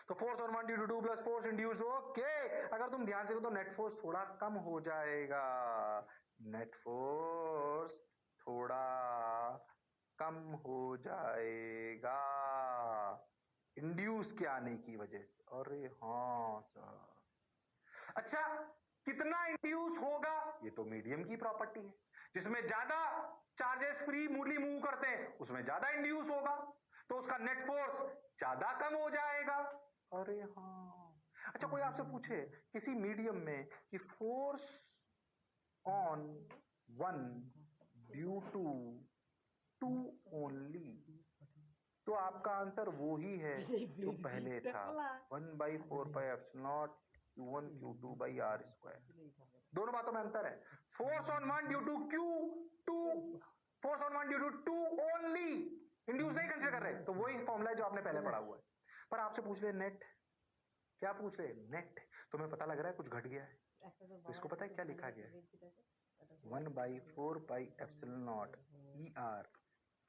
तो force on one due to two plus force induce, okay. अगर तुम ध्यान से देखो तो नेट फोर्स थोड़ा कम हो जाएगा, नेट फोर्स थोड़ा कम हो जाएगा इंड्यूस के आने की वजह से। अरे हाँ सर, अच्छा कितना इंड्यूस होगा? ये तो मीडियम की प्रॉपर्टी है, जिसमें ज्यादा चार्जेस फ्री मूवली मूव करते हैं उसमें ज्यादा इंड्यूस होगा, तो उसका नेट फोर्स ज्यादा कम हो जाएगा। अरे हाँ, अच्छा कोई आपसे पूछे किसी मीडियम में कि force on one due to two only, तो आपका आंसर वो ही है जो पहले था, 1/4πε0 Q1 Q2 by R square. दोनों बातों में अंतर है। Force on one due to Q2, force on one due to two only, induce नहीं कंसिडर कर रहे, तो वही फॉर्मूला है जो आपने पहले पढ़ा हुआ है। पर आपसे पूछ रहे नेट, क्या पूछ रहे? नेट। तुम्हें पता लग रहा है कुछ घट गया है, तो इसको पता है क्या लिखा गया है? 1/4πε0 ER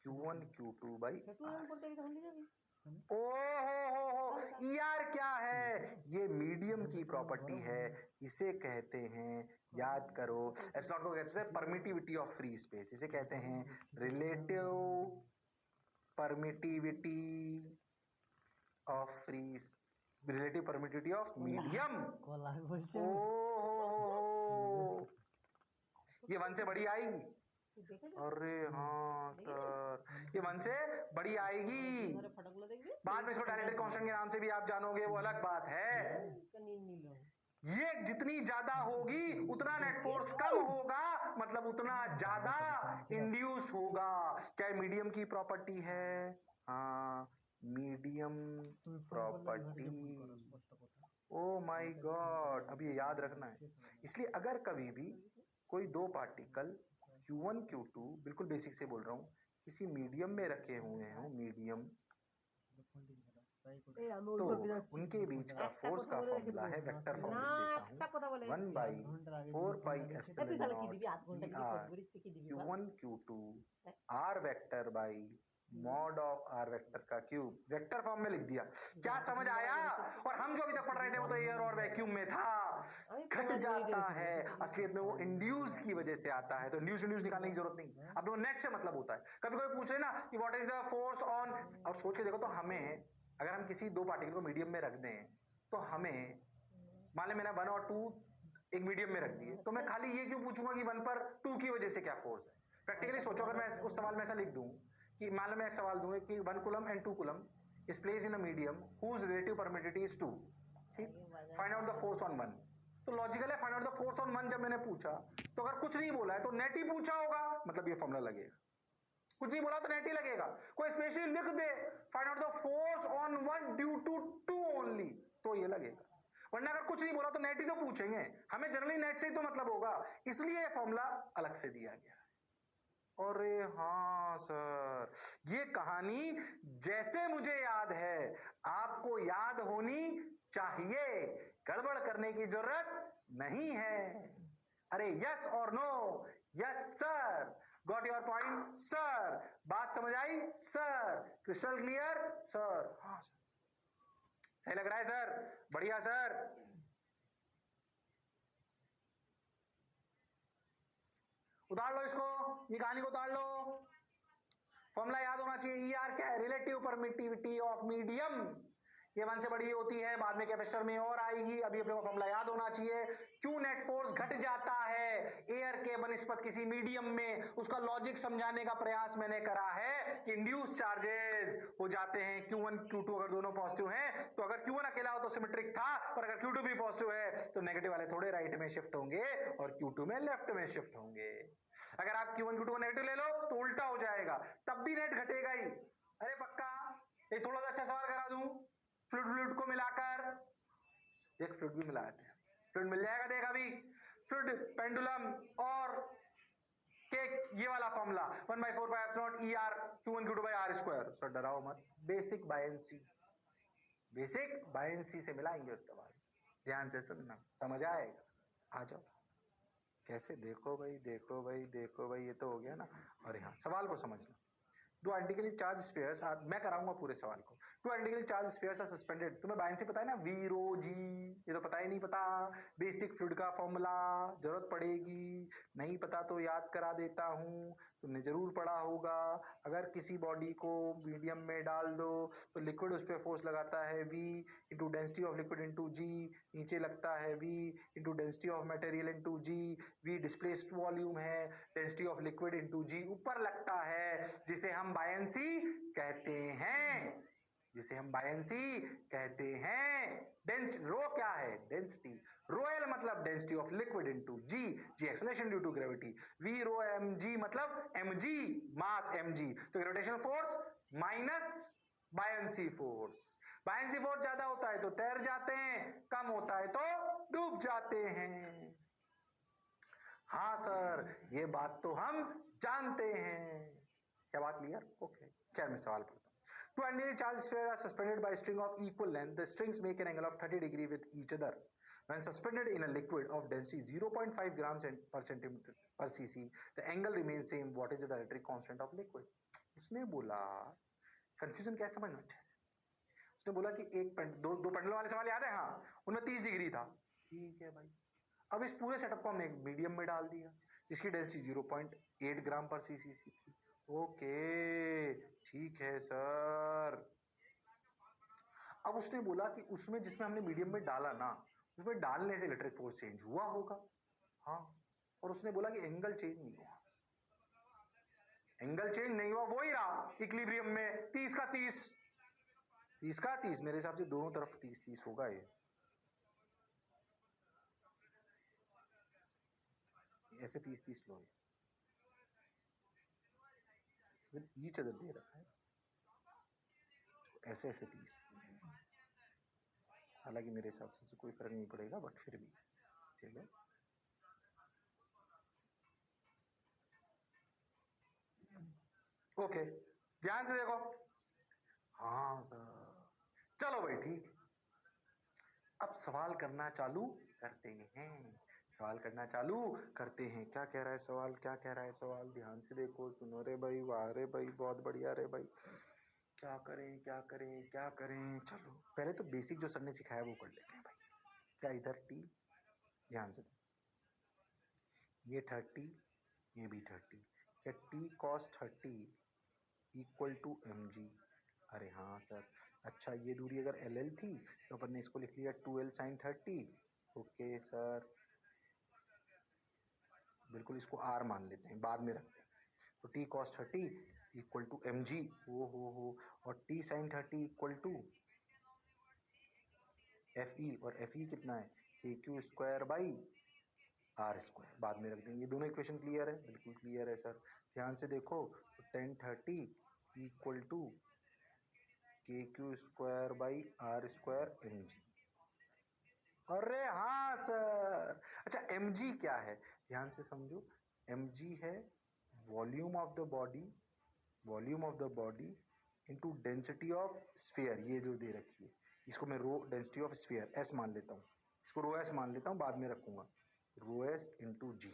Q1 Q2 by are. ओ हो, ER क्या है? ये मीडियम की प्रॉपर्टी है, इसे कहते हैं, याद करो, एप्सिलॉन को कहते हैं परमिटिविटी ऑफ फ्री स्पेस, इसे कहते हैं relative permittivity of free, relative permittivity of medium. ओ, ये 1 से बड़ी आएगी। अरे हाँ सर, ये 1 से बड़ी आएगी, बाद में इसको डायरेक्टरी कांस्टेंट के नाम से भी आप जानोगे, वो अलग बात है। ये जितनी ज्यादा होगी उतना नेट फोर्स कम होगा, मतलब उतना ज्यादा इंड्यूस्ड होगा। क्या मीडियम की प्रॉपर्टी है? हाँ, medium property. Oh my God, अब ये याद रखना है। इसलिए अगर कभी भी कोई दो पार्टिकल Q1 Q2, बिल्कुल बेसिक से बोल रहा हूं, किसी मीडियम में रखे हुए हो, मीडियम, तो उनके बीच का फोर्स का फॉर्मूला है, वेक्टर फॉर्म लिख देता हूं, 1/4πε0 ER Q1 Q2 R vector by mod of R vector का क्यूब, वेक्टर फॉर्म में लिख दिया। क्या समझ आया? और हम जो अभी तक पढ़ रहे थे वो तो एयर और वैक्यूम में था, घट जाता है, असलियत में वो इंड्यूस की वजह से आता है, तो इंड्यूस निकालने की जरूरत नहीं, अब वो नेट से मतलब होता है। कभी कोई पूछे ना कि what is the force on, और सोच के देखो तो हमें, अगर हम किसी दो पार्टिकल को मीडियम में रख दें, तो हमें, मान ले मैंने 1 और 2 एक मीडियम में रख दिए, तो मैं खाली ये क्यों पूछूंगा कि 1 पर 2 की वजह से क्या फोर्स है? प्रैक्टिकली सोचो, अगर मैं उस सवाल में ऐसा लिख दूं कि मान लो मैं एक सवाल दूंगा कि 1 coulomb and 2 coulomb is place in a medium whose relative permittivity is 2, ठीक, find out the force on 1, तो लॉजिकल है find out the force on 1। जब मैंने पूछा तो अगर कुछ नहीं बोला है तो नेट ही पूछा होगा, मतलब ये फॉर्मूला लगेगा। कुछ नहीं बोला तो नेट ही लगेगा। कोई स्पेशली लिख दे find out the force on one due to two only, तो ये लगेगा, वरना अगर कुछ नहीं बोला तो नेट ही तो पूछेंगे, हमें जनरली नेट से ही तो मतलब होगा, इसलिए ये फॉर्मूला अलग से दिया गया है। अरे हाँ सर, ये कहानी जैसे मुझे याद है आपको याद होनी चाहिए, गड़बड़ करने की जरूरत नहीं है। अरे यस और no? Yes sir, got your point sir, बात समझ आई सर, क्रिस्टल क्लियर सर? हाँ सर, सही लग रहा है सर, बढ़िया सर। उतार लो इसको, ये कहानी को उतार लो, फॉर्मूला याद होना चाहिए। ER क्या है? Relative permittivity of medium. ये 1 से बड़ी होती है, बाद में कैपेसिटर में और आएगी। अभी अपने को फॉर्मूला याद होना चाहिए। क्यू नेट फोर्स घट जाता है एयर के बनस्पत किसी मीडियम में, उसका लॉजिक समझाने का प्रयास मैंने करा है कि इंड्यूस चार्जेस हो जाते हैं Q1 Q2 अगर दोनों पॉजिटिव हैं तो। अगर Q1 अकेला हो तो सिमेट्रिक था, पर अगर Q2 भी पॉजिटिव है तो नेगेटिव वाले थोड़े राइट में शिफ्ट होंगे और Q2 में लेफ्ट में शिफ्ट होंगे। अगर आप Q1 Q2 को नेगेटिव ले लो तो उल्टा हो जाएगा, तब भी नेट घटेगा ही। अरे पक्का एक थोड़ा सा अच्छा सवाल करा दूं, फ्लूइड फ्लूइड को मिलाकर देख, फ्लूइड भी मिलाते हैं, फ्लूइड मिल जाएगा देख। अभी फ्लूइड पेंडुलम और के ये वाला formula 1/4 ER Q1 Q2 R square. Sir डराओ मत, बेसिक बायंसी, बेसिक बायंसी से मिलाएंगे उस सवाल। ध्यान से सुनना, समझ आएगा। आ जाओ। कैसे? देखो भाई, देखो भाई, देखो भाई, ये तो हो गया ना। और यहाँ सवाल को समझना। Two identically charge spheres are, मैं कराऊंगा पूरे सवाल को। Two identically charge spheres are suspended. तुम्हें बायंसी पता है ना, वी रो जी, ये तो पता ही नहीं। पता बेसिक फ्लूइड का फॉर्मूला, जरूरत पड़ेगी, नहीं पता तो याद करा देता हूं, तुमने जरूर पढ़ा होगा। अगर किसी बॉडी को मीडियम में डाल दो तो लिक्विड उस पर फोर्स लगाता है V into density of liquid into G, नीचे लगता है V into density of material into G। V displaced volume है, density of liquid into G ऊपर लगता है, जिसे हम बायंसी कहते हैं, जिसे हम बायंसी कहते हैं। डेंस रो क्या है? डेंसिटी। रो एल मतलब density of liquid into g, g acceleration due to gravity. V rho M g मतलब mg, मास mg। तो gravitational force minus buoyancy force. Buoyancy force ज्यादा होता है तो तैर जाते हैं, कम होता है तो डूब जाते हैं। हाँ सर, ये बात तो हम जानते हैं। क्या बात क्लियर? ओके, क्या मैं सवाल पढ़ता हूं। Two unduly charged spheres are suspended by a string of equal length. The strings make an angle of 30 degrees with each other. When suspended in a liquid of density 0.5 grams per centimeter per cc, the angle remains same. What is the directory constant of liquid? उसने बोला, कंफ्यूजन क्या समझना अच्छे से। उसने बोला कि दो पेंडुलम वाले सवाल याद है? हाँ, उनमें 30 डिग्री था। ठीक है भाई, अब इस पूरे सेटअप को हमने एक मीडियम में डाल दिया जिसकी डेंसिटी 0.8 ग्राम पर सीसी थी। ओके ठीक है सर। अब उसने बोला कि उसमें जिसमें हमने मीडियम में डाला ना, उसमें डालने से इलेक्ट्रिक फोर्स चेंज हुआ होगा। हाँ, और उसने बोला कि एंगल चेंज नहीं हुआ। एंगल चेंज नहीं हुआ, वो ही रहा इक्विलिब्रियम में 30 का 30, 30 का 30। मेरे हिसाब से दोनों तरफ 30-30 होगा। ये ऐसे 30-30 लो, ईच अदर दे रखा है, ऐसे ऐसे 30। हालांकि मेरे हिसाब से कोई फर्क नहीं पड़ेगा, बट फिर भी ठीक है। ओके, ध्यान से देखो। हाँ सर, चलो भाई ठीक। अब सवाल करना चालू करते हैं, सवाल करना चालू करते हैं। क्या कह रहा है सवाल? क्या कह रहा है सवाल? ध्यान से देखो, सुनो रे भाई, वाह रे भाई, बहुत बढ़िया रे भाई। क्या करें, क्या करें, क्या करें? चलो पहले तो बेसिक जो सर ने सिखाया वो कर लेते हैं भाई। क्या इधर टी, ध्यान से, ये 30, ये भी 30। क्या T cos 30 equal to M g? अरे हाँ सर। अच्छा, ये दूरी अगर एल एल थी तो अपन ने इसको लिख लिया 2l साइन 30। ओके सर, बिल्कुल इसको आर मान लेते हैं, बाद में रखते हैं। तो T cos 30 equal to M g, हो, और T sine 30 equal to F E, और एफ ई कितना है? K Q square by R square, बाद में रख देंगे। ये दोनों इक्वेशन क्लियर है? बिल्कुल क्लियर है सर। ध्यान से देखो, तो tan 30 equal to K Q square by R square M g. अरे हाँ सर। अच्छा, एम जी क्या है? ध्यान से समझो, एम जी है volume of the body, volume of the body into density of sphere, ये जो दे रखी है। इसको मैं rho density of sphere S मान लेता हूँ, इसको रो एस मान लेता हूँ, बाद में रखूंगा। Rho S into ji,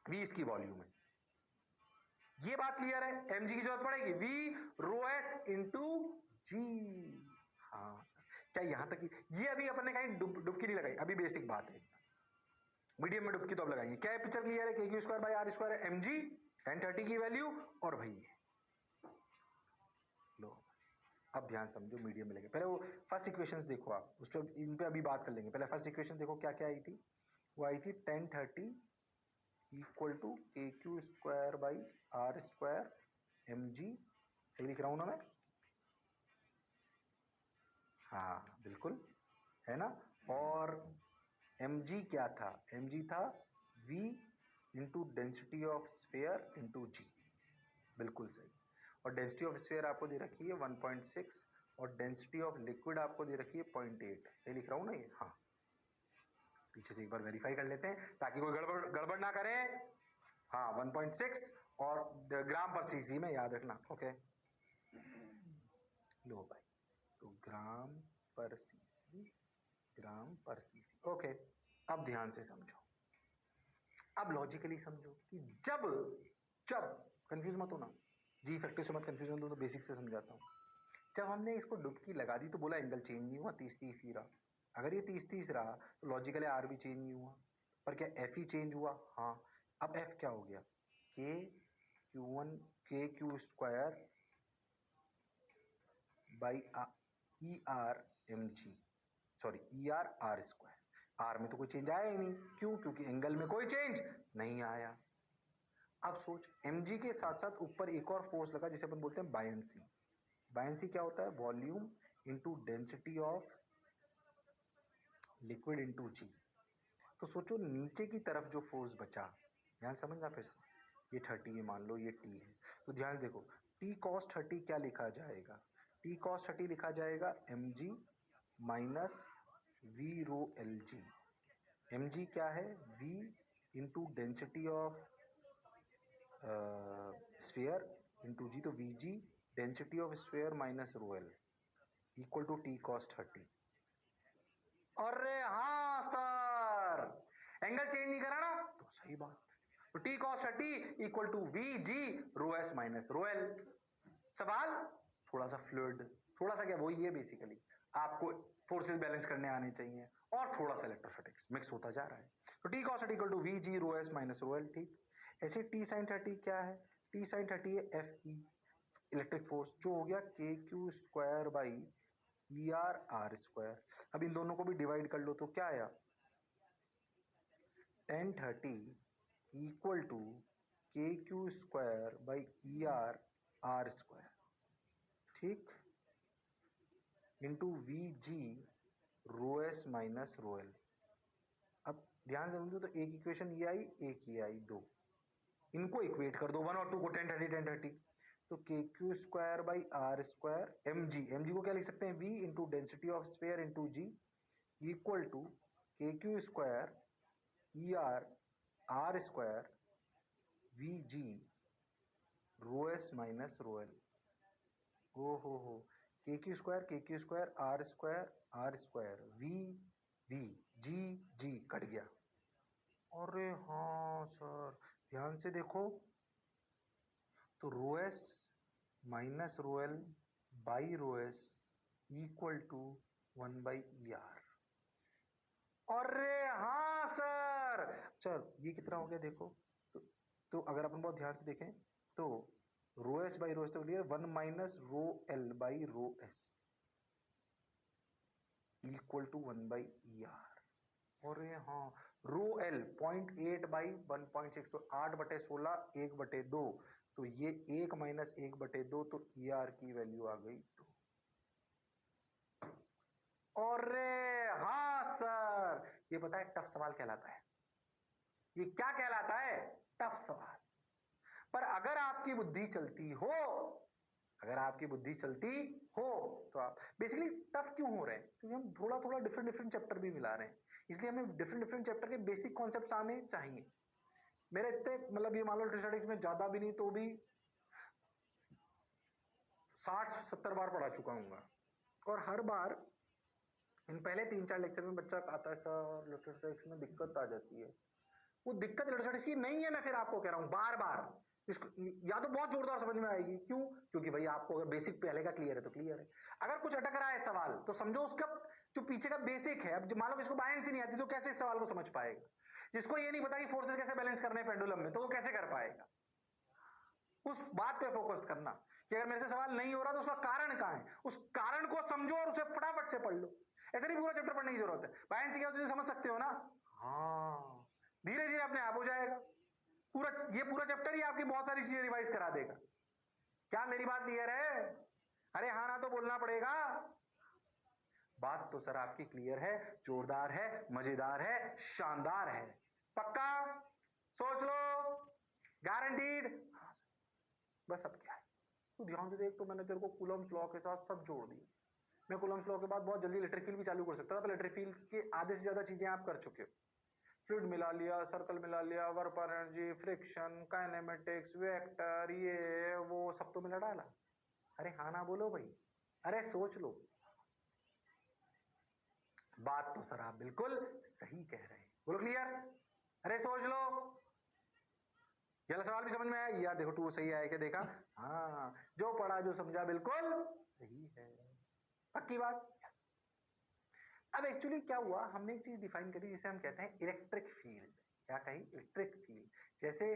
we इसकी वॉल्यूम है। ये बात क्लियर है? एम जी की जरूरत पड़ेगी, वी रो एस इंटू जी। हाँ सर, क्या यहां तक ये अभी अपन ने कहीं डुबकी नहीं लगाई, अभी बेसिक बात है। मीडियम में डुबकी तो अब लगाएंगे। क्या है? पिक्चर क्लियर है? K Q square by R square M g, 1030 की वैल्यू, और भाई लो, अब ध्यान समझो, मीडियम मिलेंगे। पहले वो फर्स्ट इक्वेशंस देखो आप, उस पर इन पे अभी बात कर लेंगे। पहले फर्स्ट इक्वेशन देखो क्या क्या आई थी। वो आई थी 1030 equal to K Q square by R square M g. सही लिख रहा हूँ ना मैं? हाँ बिल्कुल, है ना। और एम जी क्या था? एम जी था v into density of sphere into g. बिल्कुल सही। और डेंसिटी ऑफ स्फेयर आपको दे रखी है 1.6 और डेंसिटी ऑफ लिक्विड आपको दे रखी है 0.8। सही लिख रहा हूँ ना ये? हाँ, पीछे से एक बार वेरीफाई कर लेते हैं ताकि कोई गड़बड़ गड़बड़ ना करे। हाँ 1.6 और ग्राम पर सीसी में, याद रखना। ओके, लो भाई, तो ग्राम पर सीसी, ग्राम पर सीसी। ओके, अब ध्यान से समझो, अब लॉजिकली समझो कि जब जब कंफ्यूज मत होना, जी फैक्टर से मत कंफ्यूज होना, तो बेसिक से समझाता हूँ। जब हमने इसको डुबकी लगा दी तो बोला एंगल चेंज नहीं हुआ, 30-30 ही रहा। अगर ये 30-30 रहा तो लॉजिकली आर भी चेंज नहीं हुआ, पर क्या एफ ही चेंज हुआ? हाँ। अब एफ क्या हो गया? K Q one, K Q square by E R M g, sorry E R R square. R में तो कोई चेंज आया ही नहीं, क्यों? क्योंकि एंगल में कोई चेंज नहीं आया। अब सोच, mg के साथ साथ ऊपर एक और फोर्स लगा जिसे अपन बोलते हैं बायंसी। बायंसी क्या होता है? Volume into density of liquid into जी। तो सोचो नीचे की तरफ जो फोर्स बचा, ध्यान समझना फिर से, ये 30 है मान लो, ये t है, तो ध्यान देखो, t cos 30 क्या लिखा जाएगा? t cos 30 लिखा जाएगा mg minus V rho L G. M G क्या है? v into density of sphere into जी, तो V G density of sphere minus rho L equal to T cos 30। अरे हाँ सर, एंगल चेंज नहीं करा ना, तो सही बात। तो T cos 30 equal to V ji rho S minus rho L. सवाल थोड़ा सा फ्लूइड, थोड़ा सा क्या, वही है बेसिकली, आपको फोर्सेस बैलेंस करने आने चाहिए और थोड़ा सा इलेक्ट्रोस्टैटिक्स मिक्स होता जा रहा है। तो T cos 30 equal to V ji rho S minus rho L. ठीक, ऐसे टी साइन 30 क्या है? टी साइन 30 है एफ ई, इलेक्ट्रिक फोर्स, जो हो गया K Q square by E R R square. अब इन दोनों को भी डिवाइड कर लो तो क्या आया? 1030 equal to K Q square by E R R square, ठीक, इंटू वी जी rho S minus rho L. अब ध्यान से समझो, तो एक इक्वेशन ये आई, एक ये आई, दो, इनको इक्वेट कर दो, 1 और 2 को, 1030 तो K Q square by R square M G, M G को क्या लिख सकते हैं? V into density of sphere into G equal to K Q square E R R square V ji rho S minus rho L. ओ हो, K Q square R square V V G G cut गया। अरे हाँ सर, ध्यान से देखो, तो rho S minus rho L by rho S equal to 1/ER। अरे हाँ सर, चल ये कितना हो गया देखो, तो अगर अपन बहुत ध्यान से देखें तो rho S by rho S तो clear, 1 minus rho L by rho S equal to 1/ER। अरे हाँ, रो एल 0.8/1.6, तो 8/16 1/2, तो ये 1 माइनस 1/2, तो ई आर की वैल्यू आ गई 2। अरे हाँ सर, ये पता है टफ सवाल कहलाता है, ये क्या कहलाता है? टफ सवाल। पर अगर आपकी बुद्धि चलती हो, अगर आपकी बुद्धि चलती हो तो आप बेसिकली, टफ क्यों हो रहे हैं? क्योंकि हम थोड़ा थोड़ा डिफरेंट डिफरेंट चैप्टर भी मिला रहे हैं, इसलिए हमें डिफरेंट डिफरेंट चैप्टर के बेसिक कॉन्सेप्ट्स आने चाहिए। मेरे इतने मतलब ये मान लो स्टैटिस्टिक्स में ज्यादा भी नहीं तो भी 60-70 बार पढ़ा चुका हूँ, और हर बार इन पहले 3-4 लेक्चर में बच्चा आता है सर इलेक्ट्रोस्टैटिक्स में दिक्कत आ जाती है। वो दिक्कत इलेक्ट्रोस्टैटिक्स की नहीं है, मैं फिर आपको कह रहा हूं बार बार, इसको या तो बहुत जोरदार समझ में आएगी, क्यों? क्योंकि भाई आपको अगर बेसिक पहले का क्लियर है तो क्लियर है। अगर कुछ अटक रहा है सवाल तो समझो उसका जो पीछे का बेसिक है। अब मान लो किसको बायंसी नहीं आती तो कैसे इस सवाल को समझ पाएगा? जिसको ये नहीं पता कि फोर्सेस कैसे बैलेंस करने हैं पेंडुलम में, तो वो कैसे कर पाएगा? उस बात पे फोकस करना कि अगर मेरे से सवाल नहीं हो रहा तो उसका कारण कहां है, उस कारण को समझो और उसे फटाफट से पढ़ लो। ऐसे नहीं पूरा चैप्टर पढ़ने की जरूरत है, बाय एनसी क्या होता है समझ सकते हो ना। हाँ, धीरे धीरे अपने आप हो जाएगा। ये पूरा चैप्टर ही आपकी बहुत सारी चीजें रिवाइज करा देगा। क्या मेरी बात क्लियर है? अरे हाँ ना तो बोलना पड़ेगा। बात तो सर आपकी क्लियर है, जोरदार है, मजेदार है, शानदार है। पक्का? सोच लो, गारंटीड? हाँ सर। बस अब क्या है, तो ध्यान से देख, तो मैंने तेरे को कूलम्स लॉ के साथ सब जोड़ दिया। मैं कूलम्स लॉ के बाद बहुत जल्दी इलेक्ट्रिक फील्ड भी चालू कर सकता था, पर इलेक्ट्रिक फील्ड के आधे से ज्यादा चीजें आप कर चुके हो। फ्लूइड मिला लिया, सर्कल मिला लिया, work energy, friction, kinematics, vector, ये वो सब तो मिला डाला। अरे हाँ ना बोलो भाई, अरे सोच लो। बात तो सर आप बिल्कुल सही कह रहे हैं, बोलो क्लियर? अरे सोच लो। ये सवाल भी समझ में आया यार? देखो टू सही आया क्या, देखा? हाँ, जो पढ़ा जो समझा बिल्कुल सही है। पक्की बात? यस। अब एक्चुअली क्या हुआ, हमने एक चीज डिफाइन करी जिसे हम कहते हैं इलेक्ट्रिक फील्ड। क्या कही? Electric field. जैसे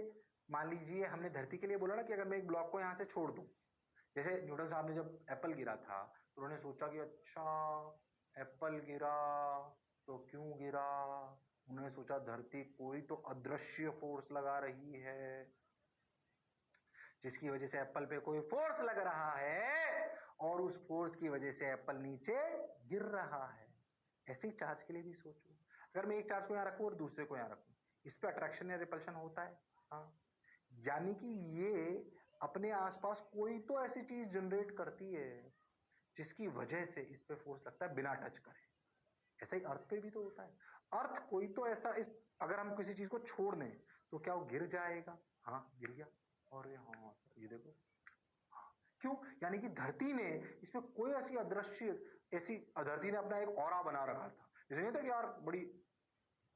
मान लीजिए हमने धरती के लिए बोला ना कि अगर मैं एक ब्लॉक को यहां से छोड़ दूं, जैसे न्यूटन साहब ने जब एप्पल गिरा था तो उन्होंने सोचा कि अच्छा एप्पल गिरा तो क्यों गिरा, उन्होंने सोचा धरती कोई तो अदृश्य फोर्स लगा रही है जिसकी वजह से एप्पल पे कोई फोर्स लग रहा है और उस फोर्स की वजह से एप्पल नीचे गिर रहा है। ऐसे ही चार्ज के लिए भी सोचो, अगर मैं एक चार्ज को यहां रखूं और दूसरे को यहां रखूं, इस पे अट्रैक्शन या रिपल्शन होता है। हाँ, यानी कि ये अपने आसपास कोई तो ऐसी चीज जनरेट करती है जिसकी वजह से इस पे फोर्स लगता है बिना टच करे। ऐसा ही अर्थ पे भी तो होता है। अर्थ कोई तो ऐसा, इस अगर हम किसी चीज को छोड़ दें तो क्या वो गिर जाएगा? हाँ गिर गया। और ये हाँ ये देखो, क्यों? यानी कि धरती ने इसमें कोई ऐसी अदृश्य, ऐसी धरती ने अपना एक ऑरा बना रखा था, जैसे नहीं था कि यार बड़ी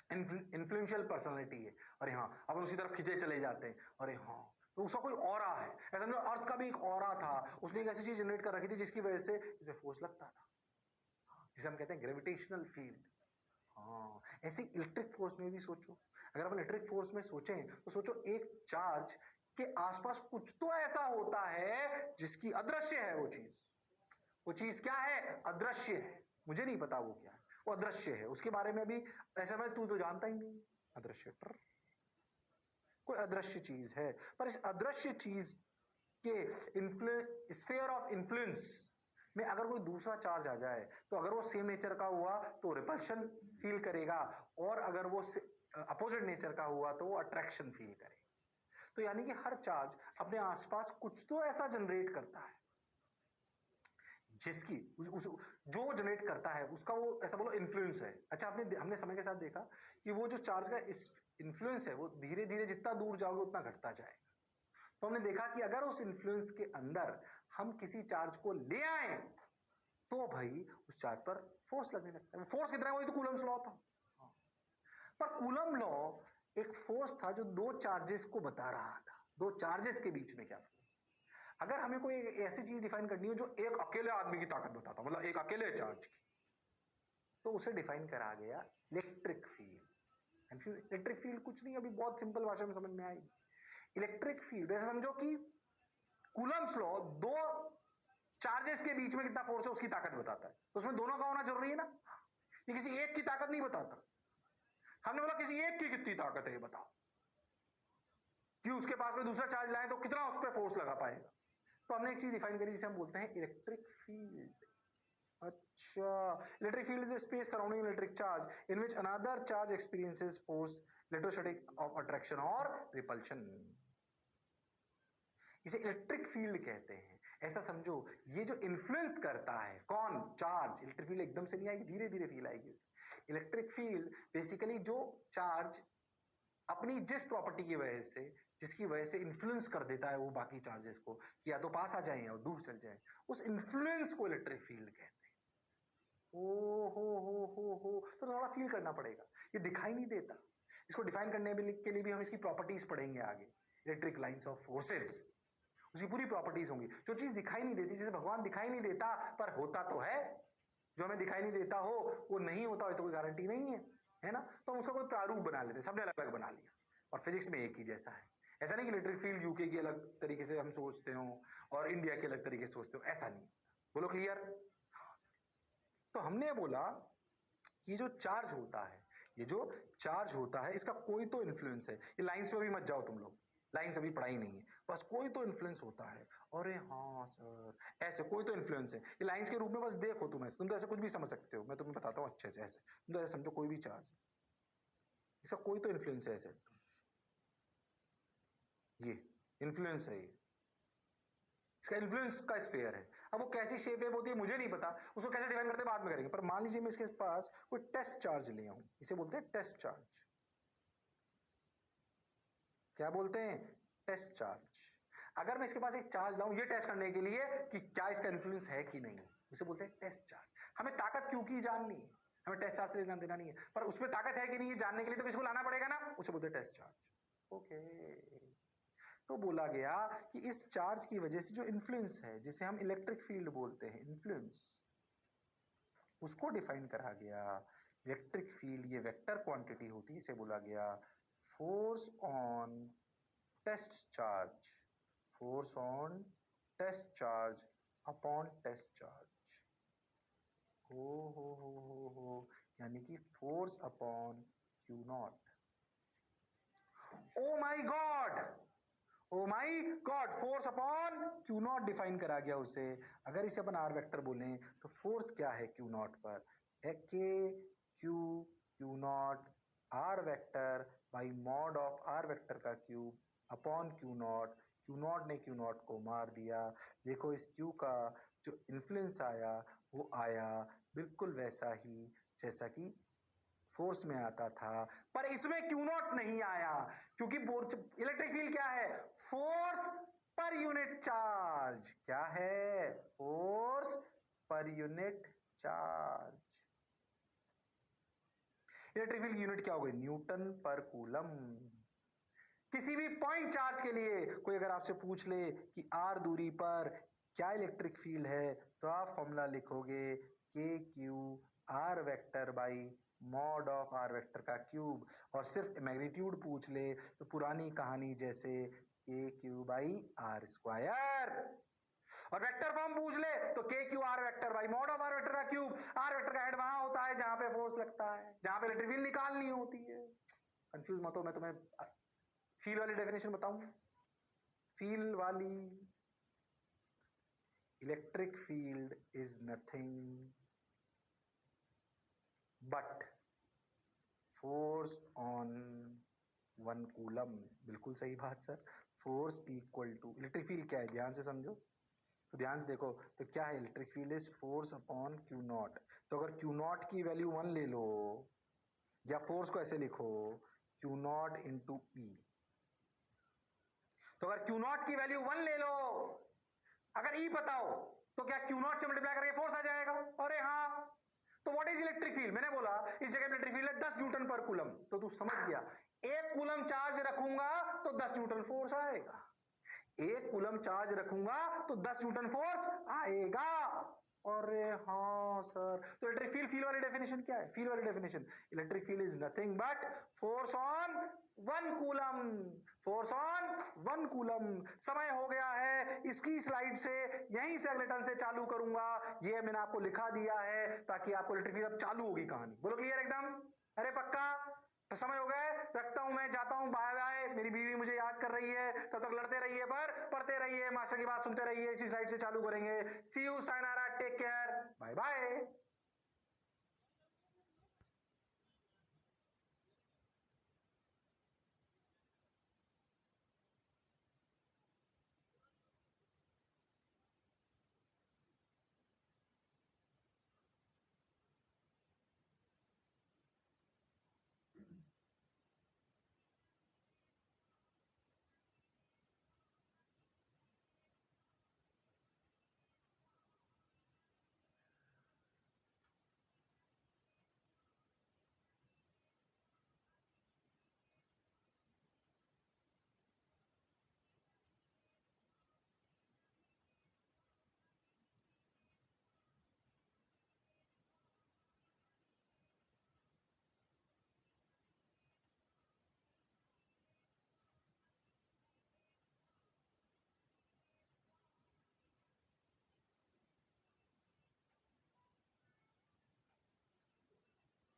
इन्फ्लुएंशियल पर्सनालिटी है, अरे हाँ अब उसी तरफ खिंचे चले जाते हैं, अरे हाँ तो उसका कोई ऑरा है। ऐसा समझो अर्थ का भी एक ऑरा था, उसने एक ऐसी चीज जनरेट कर रखी थी जिसकी वजह से इसमें फोर्स लगता था, जिसे हम कहते हैं ग्रेविटेशनल फील्ड। हाँ, ऐसे इलेक्ट्रिक फोर्स में भी सोचो। अगर अपन इलेक्ट्रिक फोर्स में सोचें तो सोचो एक चार्ज के आसपास कुछ तो ऐसा होता है जिसकी अदृश्य है वो चीज। वो चीज क्या है? अदृश्य है। मुझे नहीं पता वो क्या है, वो अदृश्य है, उसके बारे में भी ऐसा मैं तू तो जानता ही नहीं। अदृश्य कोई अदृश्य चीज है, पर इस अदृश्य चीज के स्फीयर ऑफ इन्फ्लुएंस में अगर कोई दूसरा चार्ज आ जाए तो अगर वो सेम नेचर का हुआ तो रिपल्शन फील करेगा, और अगर वो अपोजिट नेचर का हुआ तो वो अट्रैक्शन फील करेगा। तो यानी कि हर चार्ज अपने आसपास कुछ तो ऐसा जनरेट करता है जिसकी जो जनरेट करता है उसका वो ऐसा बोलो इन्फ्लुएंस है। अच्छा, हमने समय के साथ देखा कि वो जो चार्ज का इन्फ्लुएंस है वो धीरे धीरे जितना दूर जाओगे उतना घटता जाएगा। तो हमने देखा कि अगर उस इन्फ्लुएंस के अंदर हम किसी चार्ज को ले आए तो भाई उस चार्ज पर फोर्स लगने लगता है। फोर्स कितना है? वही तो कूलम्स लॉ था। पर कूलम लॉ एक फोर्स था जो दो चार्जेस को बता रहा था, दो चार्जेस के बीच में क्या फोर्स। अगर हमें कोई ऐसी चीज डिफाइन करनी हो जो एक अकेले आदमी की ताकत बताता, मतलब एक अकेले चार्ज की, तो उसे डिफाइन करा गया इलेक्ट्रिक फील्ड। इलेक्ट्रिक फील्ड कुछ नहीं, अभी बहुत सिंपल भाषा में समझ में आएगी। इलेक्ट्रिक फील्ड ऐसा समझो कि कूलम्स लॉ दो चार्जेस के बीच में कितना फोर्स है उसकी ताकत बताता है, तो उसमें दोनों का होना जरूरी है ना। ये किसी एक की ताकत नहीं बताता। हमने बोला किसी एक की कितनी ताकत है ये बताओ, कि उसके पास में दूसरा चार्ज लाए तो कितना उस पर फोर्स लगा पाएगा। तो हमने एक चीज डिफाइन करी जिसे हम बोलते हैं इलेक्ट्रिक फील्ड। अच्छा, electric field is a space surrounding electric charge in which another charge experiences force electrostatic of attraction और repulsion। इसे इलेक्ट्रिक फील्ड कहते हैं। ऐसा समझो ये जो इन्फ्लुएंस करता है कौन? चार्ज। इलेक्ट्रिक फील्ड एकदम से नहीं आएगी, धीरे धीरे फील आएगी उसे। इलेक्ट्रिक फील्ड बेसिकली जो चार्ज अपनी जिस प्रॉपर्टी की वजह से, जिसकी वजह से इन्फ्लुएंस कर देता है वो बाकी चार्जेस को कि या तो पास आ जाए या दूर चल जाए, उस इन्फ्लुएंस को इलेक्ट्रिक फील्ड कहते हैं। ओ हो, तो थोड़ा फील करना पड़ेगा, ये दिखाई नहीं देता। इसको डिफाइन करने के लिए भी हम इसकी प्रॉपर्टीज पढ़ेंगे आगे। इलेक्ट्रिक लाइंस ऑफ फोर्सेस, उसकी पूरी प्रॉपर्टीज होंगी। जो चीज दिखाई नहीं देती, जैसे भगवान दिखाई नहीं देता पर होता तो है, जो हमें दिखाई नहीं देता हो वो नहीं होता हो तो कोई गारंटी नहीं है, है ना। तो हम उसका कोई प्रारूप बना लेते हैं, सबने अलग अलग बना लिया, और फिजिक्स में एक ही जैसा है। ऐसा नहीं कि इलेक्ट्रिक फील्ड यूके की अलग तरीके से हम सोचते हो और इंडिया के अलग तरीके से सोचते हो, ऐसा नहीं। बोलो क्लियर? हाँ सर। तो हमने बोला ये जो चार्ज होता है, ये जो चार्ज होता है इसका कोई तो इन्फ्लुएंस है। ये लाइंस पे भी मत जाओ तुम लोग, लाइंस अभी पढ़ाई नहीं है, बस कोई तो इन्फ्लुएंस होता है। अरे हाँ सर, ऐसे कोई तो इन्फ्लुएंस है, ये लाइंस के रूप में बस देखो, तुम तो ऐसे कुछ भी समझ सकते हो, मैं तुम्हें बताता हूँ अच्छे से। ऐसे तुम तो ऐसे समझो कोई भी चार्ज, इसका कोई तो इन्फ्लुएंस है। ऐसे ये इन्फ्लुएंस है, ये इसका इन्फ्लुएंस का स्फीयर है। अब वो कैसी शेप वेव होती है मुझे नहीं पता, उसको कैसे डिफाइन करते हैं बाद में करेंगे। पर मान लीजिए मैं इसके पास कोई टेस्ट चार्ज ले आऊं, इसे बोलते हैं टेस्ट चार्ज। क्या बोलते हैं? Test charge. अगर मैं इसके पास एक चार्ज लाऊं ये टेस्ट करने के लिए कि क्या इसका इन्फ्लुएंस है कि नहीं, उसे बोलते हैं टेस्ट चार्ज। हमें ताकत क्यों की जाननी है, हमें टेस्ट चार्ज से लेना देना नहीं है, पर उसमें ताकत है कि नहीं ये जानने के लिए तो किसको लाना पड़ेगा ना, उसे बोलते हैं टेस्ट चार्ज। ओके। तो बोला गया कि इस चार्ज की वजह से जो इन्फ्लुएंस है, जिसे हम इलेक्ट्रिक फील्ड बोलते हैं, इन्फ्लुएंस, उसको डिफाइन करा गया। इलेक्ट्रिक फील्ड ये वेक्टर क्वांटिटी होती है, इसे बोला गया force on test charge, force on test charge upon test charge. हो यानी कि force upon Q naught. Oh my God, oh my God, force upon Q naught define करा गया उसे। अगर इसे अपन आर वेक्टर बोलें तो फोर्स क्या है क्यू नॉट पर? K Q Q naught R vector by mod of R vector का cube upon Q naught. Q naught ने क्यू नॉट को मार दिया। देखो इस क्यू का जो इन्फ्लुएंस आया वो आया बिल्कुल वैसा ही जैसा कि फोर्स में आता था, पर इसमें क्यू नॉट नहीं आया क्योंकि इलेक्ट्रिक फील्ड क्या है? Force per unit charge. क्या है? Force per unit charge. Electric field की यूनिट क्या हो गई? न्यूटन पर कूलम। किसी भी पॉइंट चार्ज के लिए कोई अगर आपसे पूछ ले कि आर दूरी पर क्या इलेक्ट्रिक फील्ड है, तो आप फॉर्मूला लिखोगे K Q R vector by mod of R vector का क्यूब। और सिर्फ मैग्नीट्यूड पूछ ले तो पुरानी कहानी जैसे K Q by R square. और वेक्टर फॉर्म पूछ ले तो K Q R vector by mod of R vector का क्यूब। आर वेक्टर का हेड वहां होता है जहां पे फोर्स लगता है, जहां पे इलेक्ट्रिक फील्ड निकालनी होती है। कंफ्यूज मत हो, मैं तुम्हें फील वाली डेफिनेशन बताऊं। फील वाली, electric field is nothing but force on one coulomb. बिल्कुल सही बात sir. Force equal to, electric field क्या है ध्यान से समझो, तो ध्यान से देखो तो क्या है? Electric field is force upon Q not. तो अगर क्यू नॉट की वैल्यू 1 ले लो, या फोर्स को ऐसे लिखो क्यू नॉट इंटू ई। तो अगर क्यू नॉट की वैल्यू 1 ले लो, अगर ई पता हो तो क्या क्यू नॉट से मल्टीप्लाई करके फोर्स आ जाएगा? अरे हाँ। तो व्हाट इज इलेक्ट्रिक फील्ड? मैंने बोला इस जगह इलेक्ट्रिक फील्ड है 10 न्यूटन पर कूलम, तो तू समझ गया 1 कूलम चार्ज रखूंगा तो 10 न्यूटन फोर्स आएगा। 1 कूलम चार्ज रखूंगा तो 10 न्यूटन फोर्स आएगा। अरे हाँ सर, तो इलेक्ट्रिक फील्ड, फील्ड वाली डेफिनेशन क्या है? फील्ड वाली definition, electric field is nothing but force on 1 coulomb. Force on 1 coulomb. समय हो गया है इसकी स्लाइड से, यहीं से अगले टर्न से चालू करूंगा। ये मैंने आपको लिखा दिया है ताकि आपको इलेक्ट्रिक फील्ड अब चालू होगी कहानी। बोलो क्लियर एकदम? अरे पक्का? तो समय हो गए, रखता हूं, मैं जाता हूं, बाय बाय। मेरी बीवी मुझे याद कर रही है, तब तक लड़ते रहिए, पर पढ़ते रहिए, मास्टर की बात सुनते रहिए। इसी स्लाइड से चालू करेंगे। See you, sayonara, take care, bye bye.